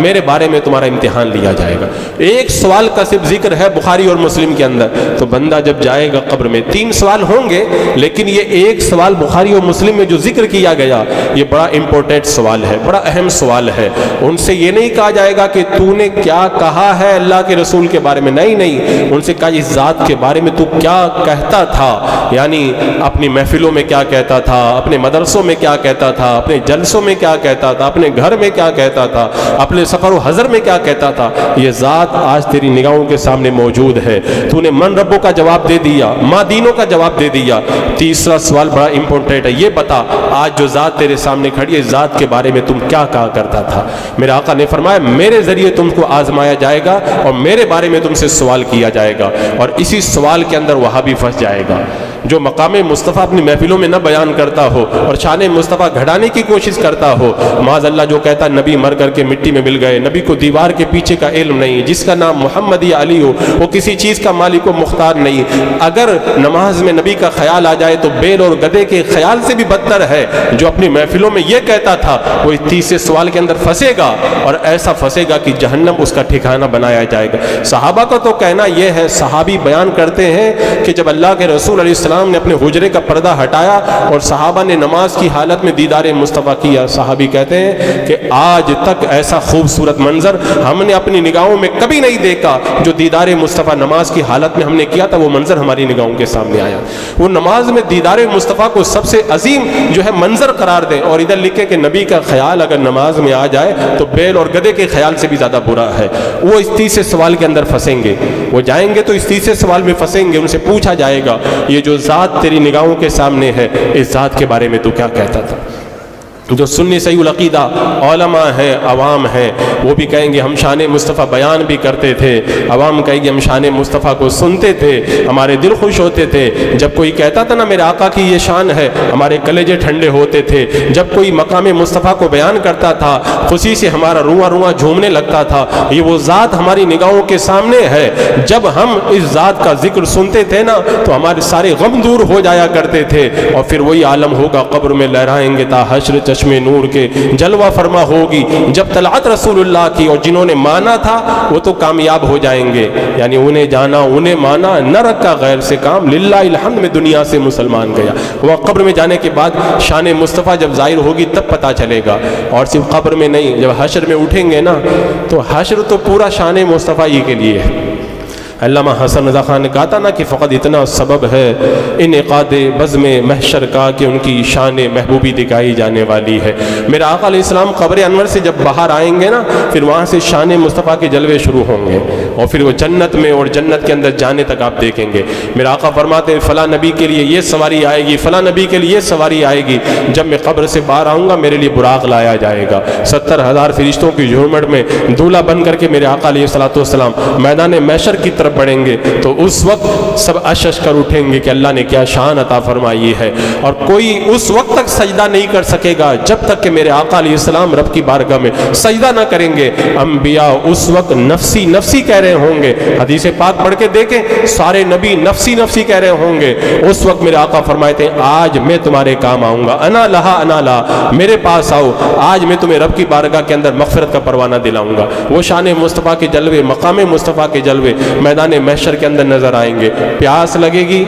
Speaker 2: میرے بارے میں تمہارا امتحان لیا جائے گا۔ ایک سوال کا صرف ذکر ہے بخاری اور مسلم کے اندر، تو بندہ جب جائے گا قبر میں 3 سوال ہوں گے، لیکن یہ ایک سوال بخاری اور مسلم میں جو ذکر کیا گیا یہ بڑا امپورٹنٹ سوال ہے، بڑا اہم سوال ہے۔ ان سے یہ نہیں کہا جائے گا کہ تو نے کیا کہا ہے اللہ کے رسول کے بارے میں، نہیں، ان سے کہا اس ذات کے بارے میں تو کیا کہتا تھا، یعنی اپنی محفلوں میں کیا کہتا تھا، اپنے مدرسوں میں کیا کہتا تھا، اپنے جلسوں میں کیا کہتا تھا، اپنے گھر میں کیا کہتا تھا، اپنے سفر و حضر میں کیا کہتا تھا، یہ ذات آج تیری نگاہوں کے سامنے موجود ہے۔ تو نے من ربوں کا جواب دے دیا، ما دینوں کا جواب دے دیا۔ تیسرا سوال بڑا امپورٹنٹ ہے، یہ بتا آج جو ذات تیرے سامنے کھڑی ہے، ذات کے بارے میں تم کیا کہا کرتا تھا۔ میرے آقا نے فرمایا میرے ذریعے تم کو آزمایا جائے گا اور میرے بارے میں تم سے سوال کیا جائے گا، اور اسی سوال کے اندر وہاں بھی پھنس جائے گا۔ جو مقام مصطفیٰ اپنی محفلوں میں نہ بیان کرتا ہو اور شان مصطفیٰ گھڑانے کی کوشش کرتا ہو، معاذ اللہ جو کہتا نبی مر کر کے مٹی میں مل گئے، نبی کو دیوار کے پیچھے کا علم نہیں، جس کا نام محمد یا علی ہو وہ کسی چیز کا مالک و مختار نہیں، اگر نماز میں نبی کا خیال آ جائے تو بیل اور گدھے کے خیال سے بھی بدتر ہے، جو اپنی محفلوں میں یہ کہتا تھا وہ اس تیسرے سوال کے اندر پھنسے گا، اور ایسا پھنسے گا کہ جہنم اس کا ٹھکانہ بنایا جائے گا۔ صحابہ کا تو کہنا یہ ہے، صحابی بیان کرتے ہیں کہ جب اللہ کے رسول علیہ السلام نے اپنے حجرے کا پردہ ہٹایا اور صحابہ نے نماز کی حالت میں دیدار مصطفیٰ کیا، صحابی کہتے ہیں کہ آج تک ایسا خوبصورت منظر ہم نے اپنی نگاہوں میں کبھی نہیں دیکھا، جو دیدار مصطفیٰ نماز کی حالت میں ہم نے کیا تھا وہ منظر ہماری نگاہوں کے سامنے آیا۔ وہ نماز میں دیدار مصطفیٰ کو سب سے عظیم جو ہے منظر قرار دیں، اور ادھر لکھے کہ نبی کا خیال اگر نماز میں آ جائے تو بیل اور گدھے کے خیال سے بھی زیادہ برا ہے۔ وہ اس تیسرے سوال کے اندر پھنسیں گے، وہ جائیں گے تو اس تیسرے سوال میں پھنسیں گے، ان سے پوچھا جائے گا یہ جو ذات تیری نگاہوں کے سامنے ہے اس ذات کے بارے میں تو کیا کہتا تھا۔ جو سنی صحیح العقیدہ علماء ہیں، عوام ہیں، وہ بھی کہیں گے ہم شان مصطفیٰ بیان بھی کرتے تھے، عوام کہیں گے ہم شان مصطفیٰ کو سنتے تھے، ہمارے دل خوش ہوتے تھے، جب کوئی کہتا تھا نا میرے آقا کی یہ شان ہے ہمارے کلیجے ٹھنڈے ہوتے تھے، جب کوئی مقام مصطفیٰ کو بیان کرتا تھا خوشی سے ہمارا رواں رواں جھومنے لگتا تھا۔ یہ وہ ذات ہماری نگاہوں کے سامنے ہے، جب ہم اس ذات کا ذکر سنتے تھے نا تو ہمارے سارے غم دور ہو جایا کرتے تھے، اور پھر وہی عالم ہوگا قبر میں لہرائیں گے تا حشر چشم نور کے جلوہ فرما ہوگی جب طلعت رسول اللہ کی، اور جنہوں نے مانا تھا وہ تو کامیاب ہو جائیں گے، یعنی انہیں جانا انہیں مانا، نہ رکھا غیر سے کام، للہ الحمد میں دنیا سے مسلمان گیا۔ وہ قبر میں جانے کے بعد شان مصطفیٰ جب ظاہر ہوگی تب پتہ چلے گا، اور صرف قبر میں نہیں، جب حشر میں اٹھیں گے نا تو حشر تو پورا شان مصطفیٰ ہی کے لیے ہے۔ علامہ حسن رضا خان نے کہا تھا نا کہ فقط اتنا سبب ہے انعقاد بزم محشر کا کہ ان کی شان محبوبی دکھائی جانے والی ہے۔ میرا آقا علیہ السلام قبر انور سے جب باہر آئیں گے نا پھر وہاں سے شان مصطفیٰ کے جلوے شروع ہوں گے، اور پھر وہ جنت میں اور جنت کے اندر جانے تک آپ دیکھیں گے۔ میرا آقا فرماتے ہیں فلاں نبی کے لیے یہ سواری آئے گی، فلاں نبی کے لیے یہ سواری آئے گی، جب میں قبر سے باہر آؤں گا میرے لیے براق لایا جائے گا، 70,000 فرشتوں کی جھومٹ میں دولہا بن کر کے میرے آقا علیہ السلام میدان محشر کی طرف بڑھیں گے، تو اس وقت سب اشش کر اٹھیں گے کہ اللہ نے کیا شان عطا فرمائی ہے، اور کوئی اس وقت تک سجدہ نہیں کر سکے گا جب تک کہ میرے آقا علیہ السلام رب کی بارگاہ میں سجدہ نہ کریں گے۔ انبیاء اس وقت نفسی نفسی کہہ رہے ہوں گے، حدیث پاک پڑھ کے دیکھیں سارے نبی نفسی نفسی کہہ رہے ہوں گے۔ اس وقت میرے آقا فرماتے ہیں آج میں تمہارے کام آؤں گا، انا لہا انا لا، میرے پاس آؤ، آج میں تمہیں رب کی بارگاہ کے اندر مغفرت کا پروانہ دلاؤں گا۔ وہ شان مصطفیٰ کے جلوے، مقام مصطفیٰ کے جلوے میدان محشر کے اندر نظر آئیں گے۔ پیاس لگے گی،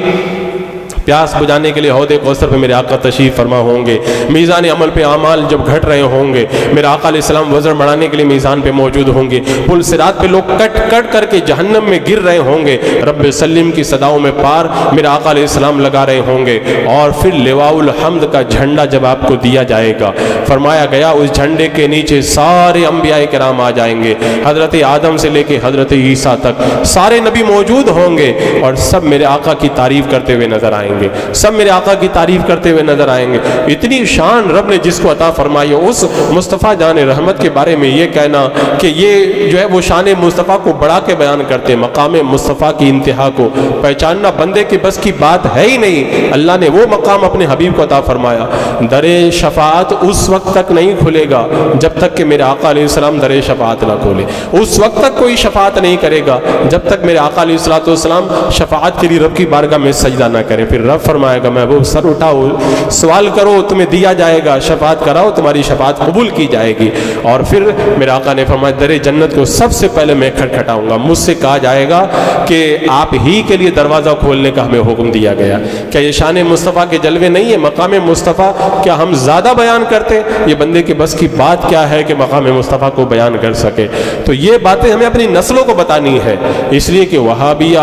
Speaker 2: پیاس بجھانے کے لیے حوض کوثر پہ میرے آقا تشریف فرما ہوں گے، میزان عمل پہ اعمال جب گھٹ رہے ہوں گے میرے آقا علیہ السلام وزن بڑھانے کے لیے میزان پہ موجود ہوں گے، پل صراط پہ لوگ کٹ کٹ کر کے جہنم میں گر رہے ہوں گے، رب سلم کی صداؤں میں پار میرے آقا علیہ السلام لگا رہے ہوں گے، اور پھر لواء الحمد کا جھنڈا جب آپ کو دیا جائے گا، فرمایا گیا اس جھنڈے کے نیچے سارے انبیاء کرام آ جائیں گے، حضرت آدم سے لے کے حضرت عیسیٰ تک سارے نبی موجود ہوں گے، اور سب میرے آقا کی تعریف کرتے ہوئے نظر آئیں گے، سب میرے آقا کی تعریف کرتے ہوئے نظر آئیں گے۔ اتنی شان رب نے جس کو عطا فرمائی، اس مصطفیٰ جان رحمت کے بارے میں یہ کہنا کہ یہ جو ہے وہ شان مصطفیٰ کو بڑھا کے بیان کرتے، مقام مصطفیٰ کی انتہا کو پہچاننا بندے کے بس کی بات ہے ہی نہیں۔ اللہ نے وہ مقام اپنے حبیب کو عطا فرمایا، در شفاعت اس وقت تک نہیں کھلے گا جب تک کہ میرے آقا علیہ السلام در شفاعت نہ کھولے، اس وقت تک کوئی شفاعت نہیں کرے گا جب تک میرے آقا علیہ السلام شفاعت کے لیے رب کی بارگاہ میں سجدہ نہ کریں۔ پھر رب فرمائے گا محبوب سر اٹھاؤ، سوال کرو تمہیں دیا جائے گا، شفاعت کراؤ تمہاری شفاعت قبول کی جائے گی۔ اور پھر میرے آقا نے فرمایا در جنت کو سب سے پہلے میں کھٹکھٹاؤں گا، مجھ سے کہا جائے گا کہ آپ ہی کے لیے دروازہ کھولنے کا ہمیں حکم دیا گیا۔ کیا یہ شان مصطفیٰ کے جلوے نہیں ہے؟ مقام مصطفیٰ کیا ہم زیادہ بیان کرتے؟ یہ بندے کے بس کی بات کیا ہے کہ مقام مصطفیٰ کو بیان کر سکے؟ تو یہ باتیں ہمیں اپنی نسلوں کو بتانی ہے، اس لیے کہ وہابیہ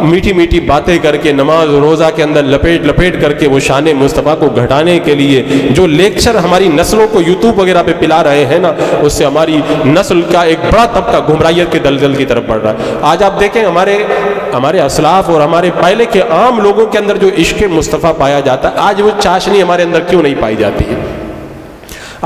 Speaker 2: میٹھی میٹھی باتیں کر کے نماز روزہ کے اندر لپیٹ کر کے وہ شان مصطفیٰ کو گھٹانے کے لیے جو لیکچر ہماری نسلوں کو یوٹیوب وغیرہ پہ پلا رہے ہیں نا، اس سے ہماری نسل کا ایک بڑا طبقہ گمراہیت کے دلدل کی طرف بڑھ رہا ہے۔ آج آپ دیکھیں ہمارے اسلاف اور ہمارے پہلے کے عام لوگوں کے اندر جو عشق مصطفیٰ پایا جاتا ہے، آج وہ چاشنی ہمارے اندر کیوں نہیں پائی جاتی ہے؟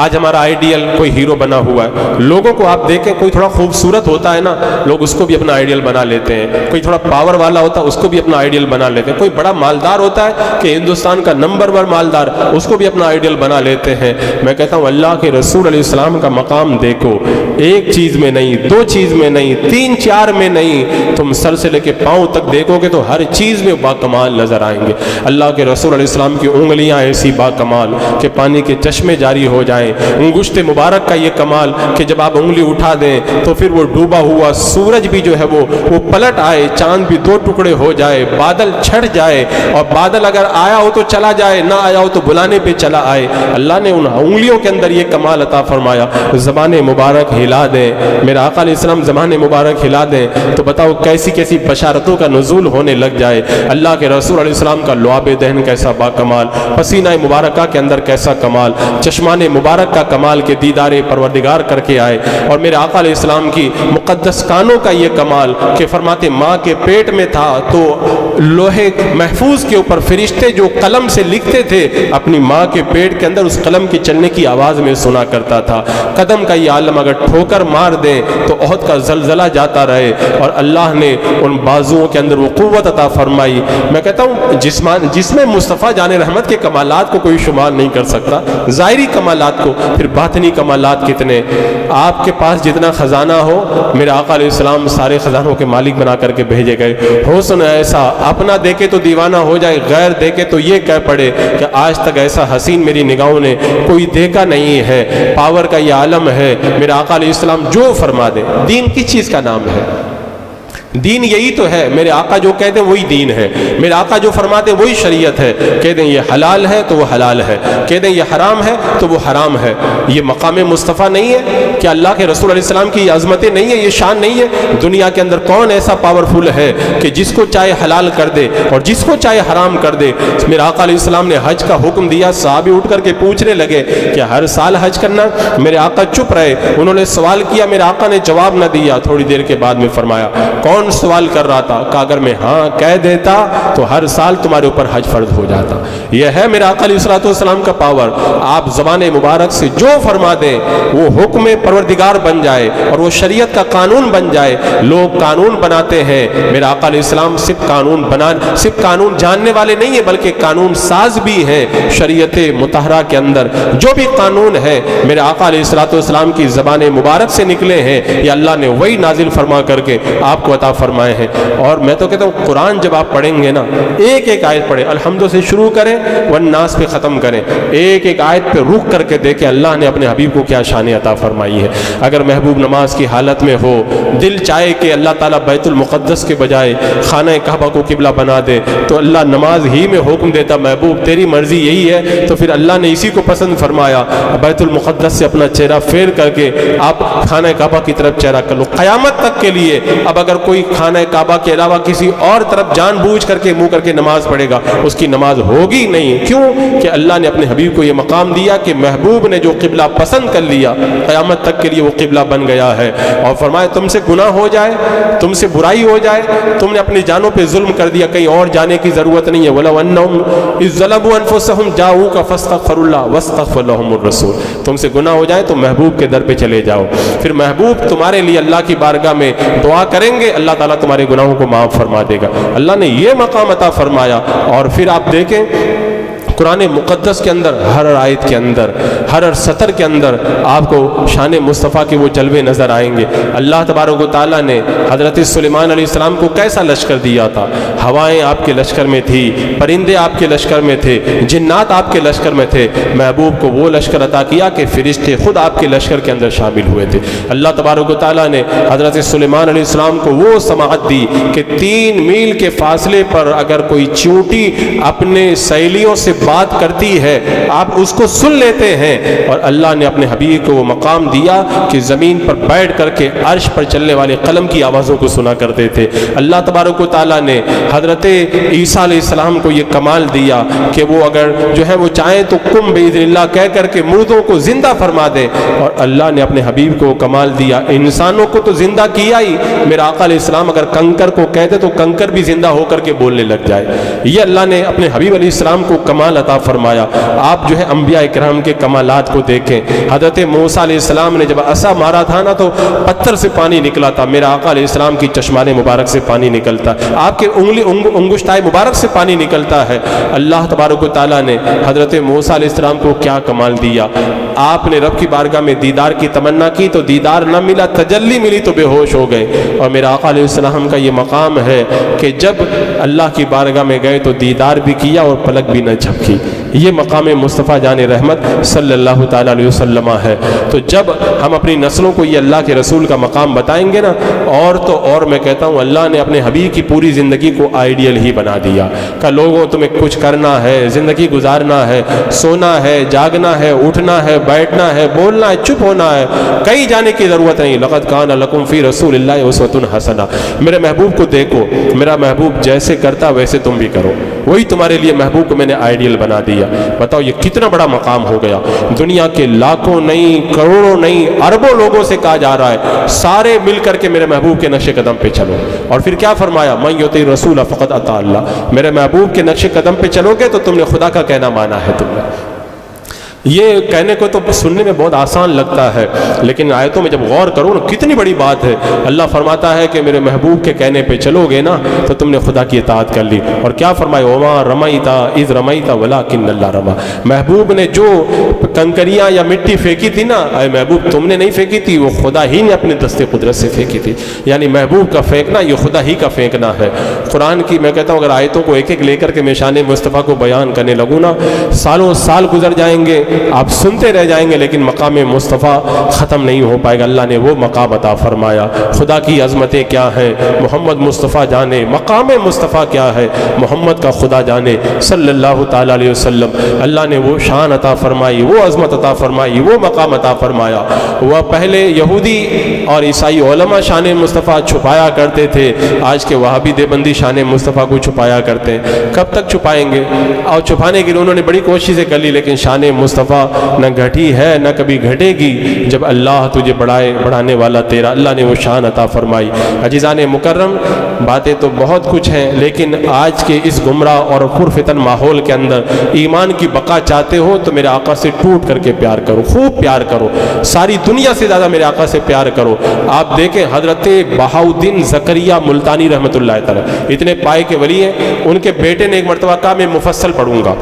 Speaker 2: آج ہمارا آئیڈیل کوئی ہیرو بنا ہوا ہے، لوگوں کو آپ دیکھیں کوئی تھوڑا خوبصورت ہوتا ہے نا، لوگ اس کو بھی اپنا آئیڈیل بنا لیتے ہیں، کوئی تھوڑا پاور والا ہوتا ہے اس کو بھی اپنا آئیڈیل بنا لیتے ہیں، کوئی بڑا مالدار ہوتا ہے کہ ہندوستان کا نمبر 1 مالدار، اس کو بھی اپنا آئیڈیل بنا لیتے ہیں۔ میں کہتا ہوں اللہ کے رسول علیہ السلام کا مقام دیکھو، ایک چیز میں نہیں، 2 چیز میں نہیں، 3 4 میں نہیں، تم سر سے لے کے پاؤں تک دیکھو گے تو ہر چیز میں با کمال نظر آئیں گے۔ اللہ کے رسول علیہ السلام کی انگلیاں ایسی با کمال کہ پانی کے چشمے جاری ہو جائیں، انگشت مبارک کا یہ کمال کہ جب آپ انگلی اٹھا دیں تو پھر وہ ڈوبا ہوا سورج بھی جو ہے وہ پلٹ آئے، چاند بھی 2 ٹکڑے ہو جائے، بادل چھٹ جائے، اور بادل اگر آیا ہو تو چلا جائے، نہ آیا ہو تو بلانے پہ چلا آئے۔ اللہ نے ان انگلیوں کے اندر یہ کمال عطا فرمایا۔ زبان مبارک ہلا دیں، میرا آقا علیہ السلام زبان مبارک ہلا دیں تو بتاؤ کیسی کیسی بشارتوں کا نزول ہونے لگ جائے۔ اللہ کے رسول علیہ السلام کا لعاب دہن کیسا با کمال، پسینہ مبارکہ کے اندر کیسا کمال، چشمان مبارک کا کمال کے دیدار پروردگار کر کے آئے، اور میرے آقا علیہ السلام کی مقدس کانوں کا یہ کمال کہ فرماتے ماں کے پیٹ میں تھا تو لوہے محفوظ کے اوپر فرشتے جو قلم سے لکھتے تھے اپنی ماں کے پیٹ کے اندر اس قلم کی چلنے کی آواز میں سنا کرتا تھا۔ قدم کا یہ عالم اگر ٹھوکر مار دیں تو احد کا زلزلہ جاتا رہے، اور اللہ نے ان بازوؤں کے اندر وہ قوت عطا فرمائی۔ میں کہتا ہوں جس میں مصطفیٰ جان رحمت کے کمالات کو کوئی شمار نہیں کر سکتا، ظاہری کمالات کو، پھر باطنی کمالات کتنے۔ آپ کے پاس جتنا خزانہ ہو، میرے آقا علیہ السلام سارے خزانوں کے مالک بنا کر کے بھیجے گئے۔ حسن ایسا اپنا دیکھے تو دیوانہ ہو جائے، غیر دیکھے تو یہ کہہ پڑے کہ آج تک ایسا حسین میری نگاہوں نے کوئی دیکھا نہیں ہے۔ پاور کا یہ عالم ہے، میرے آقا علیہ السلام جو فرما دے۔ دین کس چیز کا نام ہے؟ دین یہی تو ہے، میرے آقا جو کہہ دیں وہی دین ہے، میرے آقا جو فرماتے ہیں وہی شریعت ہے۔ کہہ دیں یہ حلال ہے تو وہ حلال ہے، کہہ دیں یہ حرام ہے تو وہ حرام ہے۔ یہ مقام مصطفیٰ نہیں ہے کہ اللہ کے رسول علیہ السلام کی عظمتیں نہیں ہے، یہ شان نہیں ہے؟ دنیا کے اندر کون ایسا پاورفل ہے کہ جس کو چاہے حلال کر دے اور جس کو چاہے حرام کر دے؟ میرے آقا علیہ السلام نے حج کا حکم دیا، صحابی اٹھ کر کے پوچھنے لگے کہ ہر سال حج کرنا؟ میرے آقا چپ رہے، انہوں نے سوال کیا، میرے آقا نے جواب نہ دیا۔ تھوڑی دیر کے بعد میں فرمایا کون سوال کر رہا تھا؟ کہ اگر میں ہاں کہہ دیتا تو ہر سال تمہارے اوپر حج فرض ہو جاتا۔ یہ ہے میرا آقا علیہ السلام کا پاور۔ آپ زبان مبارک سے جو فرما دیں وہ حکم پروردگار بن جائے اور وہ شریعت کا قانون بن جائے۔ لوگ قانون بناتے ہیں، میرا آقا علیہ السلام صرف قانون جاننے والے نہیں ہیں بلکہ قانون ساز بھی ہیں۔ شریعت مطہرہ کے اندر جو بھی قانون ہے میرے آقا علیہ السلام کی زبان مبارک سے نکلے ہیں، یہ اللہ نے وہی نازل فرما کر کے آپ کو عطا فرمائے ہیں. اور میں تو کہتا ہوں قرآن جب آپ پڑھیں گے نا ایک ایک آیت پڑھیں, الحمد سے شروع کریں والناس پہ ختم کریں, ایک ایک آیت پہ رک کر کے دیکھیں اللہ نے اپنے حبیب کو کیا شان عطا فرمائی ہے. اگر محبوب نماز کی حالت میں ہو, دل چاہے کہ اللہ تعالیٰ بیت المقدس کے بجائے خانہ کعبہ کو قبلہ بنا دے, تو اللہ نماز ہی میں حکم دیتا محبوب تیری مرضی یہی ہے, تو پھر اللہ نے اسی کو پسند فرمایا, بیت المقدس سے اپنا چہرہ پھیر کر کے آپ خانہ کعبہ کی طرف چہرہ کر لو قیامت تک کے لیے. اب اگر کوئی خانہ کعبہ کے علاوہ کسی اور طرف جان بوجھ کر کے منہ کر کے نماز پڑھے گا, اس کی نماز ہوگی نہیں. کیوں کہ اللہ نے اپنے حبیب کو یہ مقام دیا کہ محبوب نے جو قبلہ پسند کر لیا قیامت تک کے لیے وہ قبلہ بن گیا ہے. اور فرمایا تم سے گناہ ہو جائے, تم سے برائی ہو جائے, تم نے اپنی جانوں پہ ظلم کر دیا, کہیں اور جانے کی ضرورت نہیں ہے. وَلَوْ أَنَّهُمْ إِذْ ظَلَمُوا أَنفُسَهُمْ جَاءُوكَ فَاسْتَغْفَرُوا اللَّهَ وَاسْتَغْفَرَ لَهُمُ الرَّسُولُ. تم سے گناہ ہو جائے تو محبوب کے در پہ چلے جاؤ, پھر محبوب تمہارے لیے اللہ کی بارگاہ میں دعا کریں گے, اللہ تعالیٰ تمہارے گناہوں کو معاف فرما دے گا. اللہ نے یہ مقام عطا فرمایا. اور پھر آپ دیکھیں قرآن مقدس کے اندر ہر آیت کے اندر ہر سطر کے اندر آپ کو شان مصطفیٰ کے وہ جلوے نظر آئیں گے. اللہ تبارک و تعالیٰ نے حضرت سلیمان علیہ السلام کو کیسا لشکر دیا تھا. ہوائیں آپ کے لشکر میں تھی, پرندے آپ کے لشکر میں تھے, جنات آپ کے لشکر میں تھے. محبوب کو وہ لشکر عطا کیا کہ فرشتے خود آپ کے لشکر کے اندر شامل ہوئے تھے. اللہ تبارک و تعالیٰ نے حضرت سلیمان علیہ السلام کو وہ سماعت دی کہ 3 میل کے فاصلے پر اگر کوئی چیونٹی اپنے سہیلیوں سے بات کرتی ہے آپ اس کو سن لیتے ہیں. اور اللہ نے اپنے حبیب کو وہ مقام دیا کہ زمین پر بیٹھ کر کے عرش پر چلنے والے قلم کی آوازوں کو سنا کرتے تھے. اللہ تبارک و تعالیٰ نے حضرت عیسیٰ علیہ السلام کو یہ کمال دیا کہ وہ اگر جو ہے وہ چاہیں تو کم باذن اللہ کہہ کر کے مردوں کو زندہ فرما دے. اور اللہ نے اپنے حبیب کو کمال دیا, انسانوں کو تو زندہ کیا ہی, میرا آقا علیہ السلام اگر کنکر کو کہتے تو کنکر بھی زندہ ہو کر کے بولنے لگ جائے. یہ اللہ نے اپنے حبیب علیہ السلام کو کمال عطا فرمایا. آپ جو ہے انبیاء اکرام کے کمالات کو دیکھیں. حضرت موسیٰ علیہ السلام نے جب عصا مارا تھا نا تو پتھر سے پانی نکلا تھا, میرا آقا علیہ السلام کی چشمان مبارک سے پانی نکلتا, آپ کے انگشتائے مبارک سے پانی نکلتا ہے. اللہ تبارک و تعالیٰ نے حضرت موسیٰ علیہ السلام کو کیا کمال دیا. آپ نے رب کی بارگاہ میں دیدار کی تمنا کی تو دیدار نہ ملا, تجلی ملی تو بے ہوش ہو گئے. اور میرا آقا علیہ السلام کا یہ مقام ہے کہ جب اللہ کی بارگاہ میں گئے تو دیدار بھی کیا اور پلک بھی نہ جھپکی. یہ مقام مصطفیٰ جان رحمت صلی اللہ تعالیٰ علیہ وسلم ہے. تو جب ہم اپنی نسلوں کو یہ اللہ کے رسول کا مقام بتائیں گے نا, اور تو اور میں کہتا ہوں اللہ نے اپنے حبیب کی پوری زندگی کو آئیڈیل ہی بنا دیا کہ لوگوں تمہیں کچھ کرنا ہے, زندگی گزارنا ہے, سونا ہے, جاگنا ہے, اٹھنا ہے, بیٹھنا ہے, بولنا ہے, چپ ہونا ہے, کہیں جانے کی ضرورت نہیں. لقد کان لکم فی رسول اللہ اسوۃ حسنہ. میرے محبوب کو دیکھو, میرا محبوب جیسے کرتا ویسے تم بھی کرو, وہی تمہارے لیے محبوب کو میں نے آئیڈیل بنا دیا. بتاؤ یہ کتنا بڑا مقام ہو گیا. دنیا کے لاکھوں نہیں, کروڑوں نہیں, اربوں لوگوں سے کہا جا رہا ہے سارے مل کر کے میرے محبوب کے نقش قدم پہ چلو. اور پھر کیا فرمایا, من یطع الرسول فقد اطاع اللہ. میرے محبوب کے نقش قدم پہ چلو گے تو تم نے خدا کا کہنا مانا ہے. تم نے یہ کہنے کو تو سننے میں بہت آسان لگتا ہے, لیکن آیتوں میں جب غور کرو نا کتنی بڑی بات ہے. اللہ فرماتا ہے کہ میرے محبوب کے کہنے پہ چلو گے نا تو تم نے خدا کی اطاعت کر لی. اور کیا فرمایا, وما رمیت اذ رمیت ولکن اللہ رمی. محبوب نے جو کنکریاں یا مٹی پھینکی تھی نا, اے محبوب تم نے نہیں پھینکی تھی, وہ خدا ہی نے اپنے دست قدرت سے پھینکی تھی. یعنی محبوب کا پھینکنا یہ خدا ہی کا پھینکنا ہے. قرآن کی میں کہتا ہوں اگر آیتوں کو ایک ایک لے کر کے میں شان مصطفیٰ کو بیان کرنے لگوں نا, سالوں سال گزر جائیں گے, آپ سنتے رہ جائیں گے, لیکن مقام مصطفیٰ ختم نہیں ہو پائے گا. اللہ نے وہ مقام عطا فرمایا. خدا کی عظمتیں کیا ہیں محمد مصطفیٰ جانے, مقام مصطفیٰ کیا ہے محمد کا خدا جانے صلی اللہ تعالیٰ علیہ وسلم. اللہ نے وہ شان عطا فرمائی, وہ عظمت عطا فرمائی, وہ مقام عطا فرمایا. وہ پہلے یہودی اور عیسائی علماء شان مصطفیٰ چھپایا کرتے تھے, آج کے وہابی دیوبندی شان مصطفیٰ کو چھپایا کرتے ہیں. کب تک چھپائیں گے؟ اور چھپانے کے لیے انہوں نے بڑی کوششیں کر لی, لیکن شان مصطفیٰ نہ گھٹی ہے نہ کبھی گھٹے گی جب اللہ تجھے بڑھانے والا تیرا. اللہ نے وہ شان عطا فرمائی. عزیزان مکرم, باتیں تو بہت کچھ ہیں, لیکن آج کے اس گمراہ اور پرفتن ماحول کے اندر ایمان کی بقا چاہتے ہو تو میرے آقا سے ٹوٹ کر کے پیار کرو, خوب پیار کرو, ساری دنیا سے زیادہ میرے آقا سے پیار کرو. آپ دیکھیں حضرت بہاؤدین زکریا ملتانی رحمۃ اللہ تعالی اتنے پائے کے ولی ہیں, ان کے بیٹے نے ایک مرتبہ کہا میں مفصل پڑھوں گا.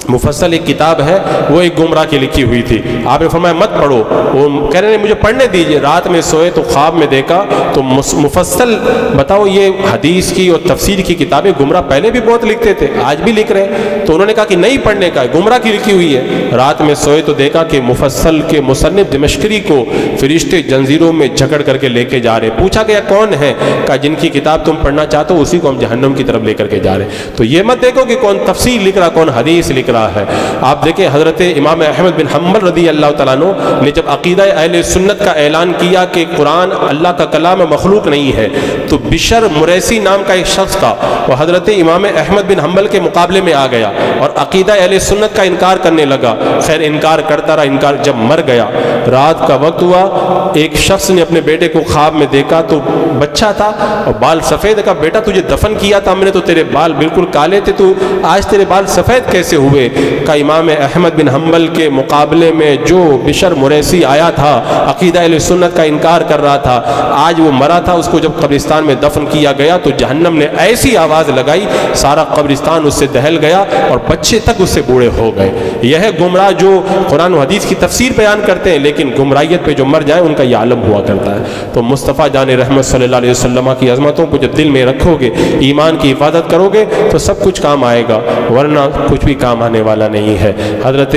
Speaker 2: مفصل ایک کتاب ہے، وہ ایک گمراہ کی لکھی ہوئی تھی. آپ نے فرمایا مت پڑھو. وہ کہہ رہے ہیں مجھے پڑھنے دیجئے. رات میں سوئے تو خواب میں دیکھا تو مفصل. بتاؤ یہ حدیث کی اور تفسیر کی کتابیں گمراہ پہلے بھی بہت لکھتے تھے، آج بھی لکھ رہے ہیں. تو انہوں نے کہا کہ نہیں پڑھنے کا، گمراہ کی لکھی ہوئی ہے. رات میں سوئے تو دیکھا کہ مفصل کے مصنف دمشقی کو فرشتے جنزیروں میں جکڑ کر کے لے کے جا رہے. پوچھا گیا کون ہے؟ کہا جن کی کتاب تم پڑھنا چاہتے ہو اسی کو ہم جہنم کی طرف لے کر کے جا رہے ہیں. تو یہ مت دیکھو کہ کون تفسیر لکھ رہا، کون حدیث لکھ رہا ہے. آپ دیکھیں حضرت امام احمد بن حنبل رضی اللہ تعالیٰ عنہ نے جب عقیدہ اہل سنت کا اعلان کیا کہ قرآن اللہ کا کلام مخلوق نہیں ہے، تو بشر مریسی نام کا ایک شخص تھا، وہ حضرت امام احمد بن حنبل کے مقابلے میں آ گیا اور عقیدہ اہل سنت کا انکار کرنے لگا. خیر انکار کرتا رہا، انکار جب مر گیا، رات کا وقت ہوا، ایک شخص نے اپنے بیٹے کو خواب میں دیکھا تو بچہ تھا اور بال سفید. کا بیٹا تجھے دفن کیا تھا ہم نے تو تیرے بال بالکل کالے تھے، تو آج تیرے بال سفید کیسے ہوئے؟ کا امام احمد بن حنبل کے مقابلے میں جو بشر مریسی آیا تھا، عقیدہ اہل سنت کا انکار کر رہا تھا، آج وہ مرا تھا. اس کو جب قبرستان میں دفن کیا گیا تو جہنم نے ایسی آواز لگائی، سارا قبرستان اس سے دہل گیا اور بچے تک اس سے بوڑھے ہو گئے. یہ ہے گمراہ جو قرآن و حدیث کی تفسیر بیان کرتے ہیں لیکن گمراہیت پہ جو مر جائے ان کا یہ عالم ہوا کرتا ہے. تو مصطفیٰ جان رحمت صلی اللہ علیہ وسلم کی عظمتوں کو جب دل میں رکھو گے، ایمان کی حفاظت کرو گے تو سب کچھ کام آئے گا، ورنہ کچھ بھی کام آنے والا نہیں ہے. حضرت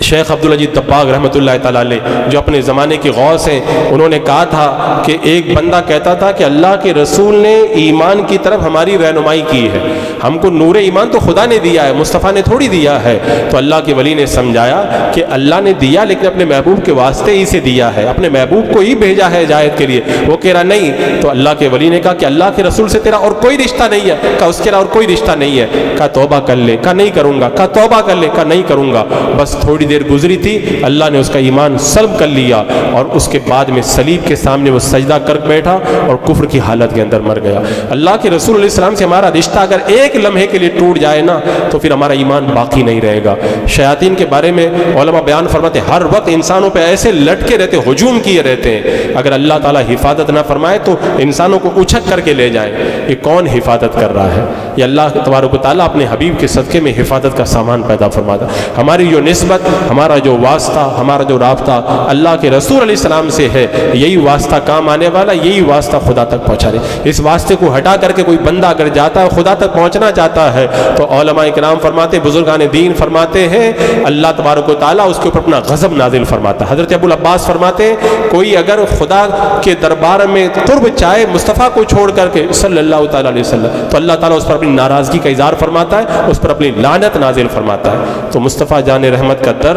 Speaker 2: شیخ عبدالعزیز دباغ رحمۃ اللہ تعالیٰ علیہ جو اپنے زمانے کے غوث ہیں، انہوں نے کہا تھا کہ ایک بندہ کہتا تھا کہ اللہ کے رسول نے ایمان کی طرف ہماری رہنمائی کی ہے، ہم کو نور ایمان تو خدا نے دیا ہے، مصطفیٰ نے تھوڑی دیا ہے. تو اللہ کے ولی نے سمجھایا کہ اللہ نے دیا لیکن اپنے محبوب کے واسطے ہی سے دیا ہے، اپنے محبوب کو ہی بھیجا ہے ہدایت کے لیے. وہ کہہ رہا نہیں. تو اللہ کے ولی نے کہا کہ اللہ کے رسول سے تیرا اور کوئی رشتہ نہیں ہے؟ کہا اس کے اور کوئی رشتہ نہیں ہے. کہا توبہ کر لے. کہا نہیں کروں گا. کہا توبہ کر لے. کہا نہیں کروں گا. بس تھوڑی دیر گزری تھی، اللہ نے اس کا ایمان سلب کر لیا اور اس کے بعد میں صلیب کے سامنے وہ سجدہ کر بیٹھا اور کفر کی حالت کے اندر مر گیا. اللہ کے رسول علیہ السلام سے ہمارا رشتہ اگر ایک لمحے کے لیے ٹوٹ جائے نا تو پھر ہمارا ایمان باقی نہیں رہے گا. شیاطین کے بارے میں علماء بیان فرماتے ہر وقت انسانوں پہ ایسے لٹکے رہتے، ہجوم کیے رہتے ہیں، اگر اللہ تعالیٰ حفاظت نہ فرمائے تو انسانوں کو اچھک کر کے لے جائیں. یہ کون حفاظت کر رہا ہے؟ یہ اللہ تبارک و تعالیٰ اپنے حبیب کے صدقے میں حفاظت کا سامان پیدا فرماتا. ہماری جو نسبت، ہمارا جو واسطہ، ہمارا جو رابطہ اللہ کے رسول علیہ السلام سے ہے، یہی واسطہ کام آنے والا، یہی واسطہ خدا تک پہنچا دے. اس واسطے کو ہٹا کر کے کوئی بندہ اگر جاتا ہے خدا تک پہنچنا چاہتا ہے تو علماء کرام فرماتے، بزرگان دین فرماتے ہیں اللہ تبارک و تعالیٰ اس کے اوپر اپنا غضب نازل فرماتا. حضرت ابو العباس فرماتے ہیں کوئی اگر خدا کے دربار میں قرب چاہے مصطفیٰ کو چھوڑ کر کے صلی اللہ تعالیٰ علیہ وسلم تو اللہ تعالیٰ اس پر اپنی ناراضگی کا اظہار فرماتا ہے، اس پر اپنی لعنت نازل فرماتا ہے. تو مصطفیٰ جان رحمت کا در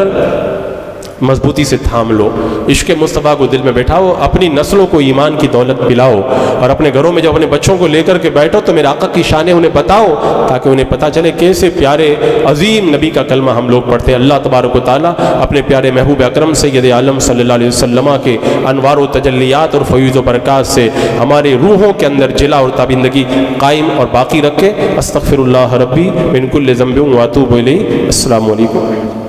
Speaker 2: مضبوطی سے تھام لو، عشق مصطفیٰ کو دل میں بیٹھاؤ، اپنی نسلوں کو ایمان کی دولت پلاؤ اور اپنے گھروں میں جب اپنے بچوں کو لے کر کے بیٹھو تو میرے آقا کی شانیں انہیں بتاؤ تاکہ انہیں پتہ چلے کیسے پیارے عظیم نبی کا کلمہ ہم لوگ پڑھتے ہیں. اللہ تبارک و تعالیٰ اپنے پیارے محبوب اکرم سید عالم صلی اللہ علیہ وسلم کے انوار و تجلیات اور فیوز و برکات سے ہمارے روحوں کے اندر جلا اور تابندگی قائم اور باقی رکھے. استغفر اللہ ربی من کل ذنب و اتوب الیہ. السلام علیکم.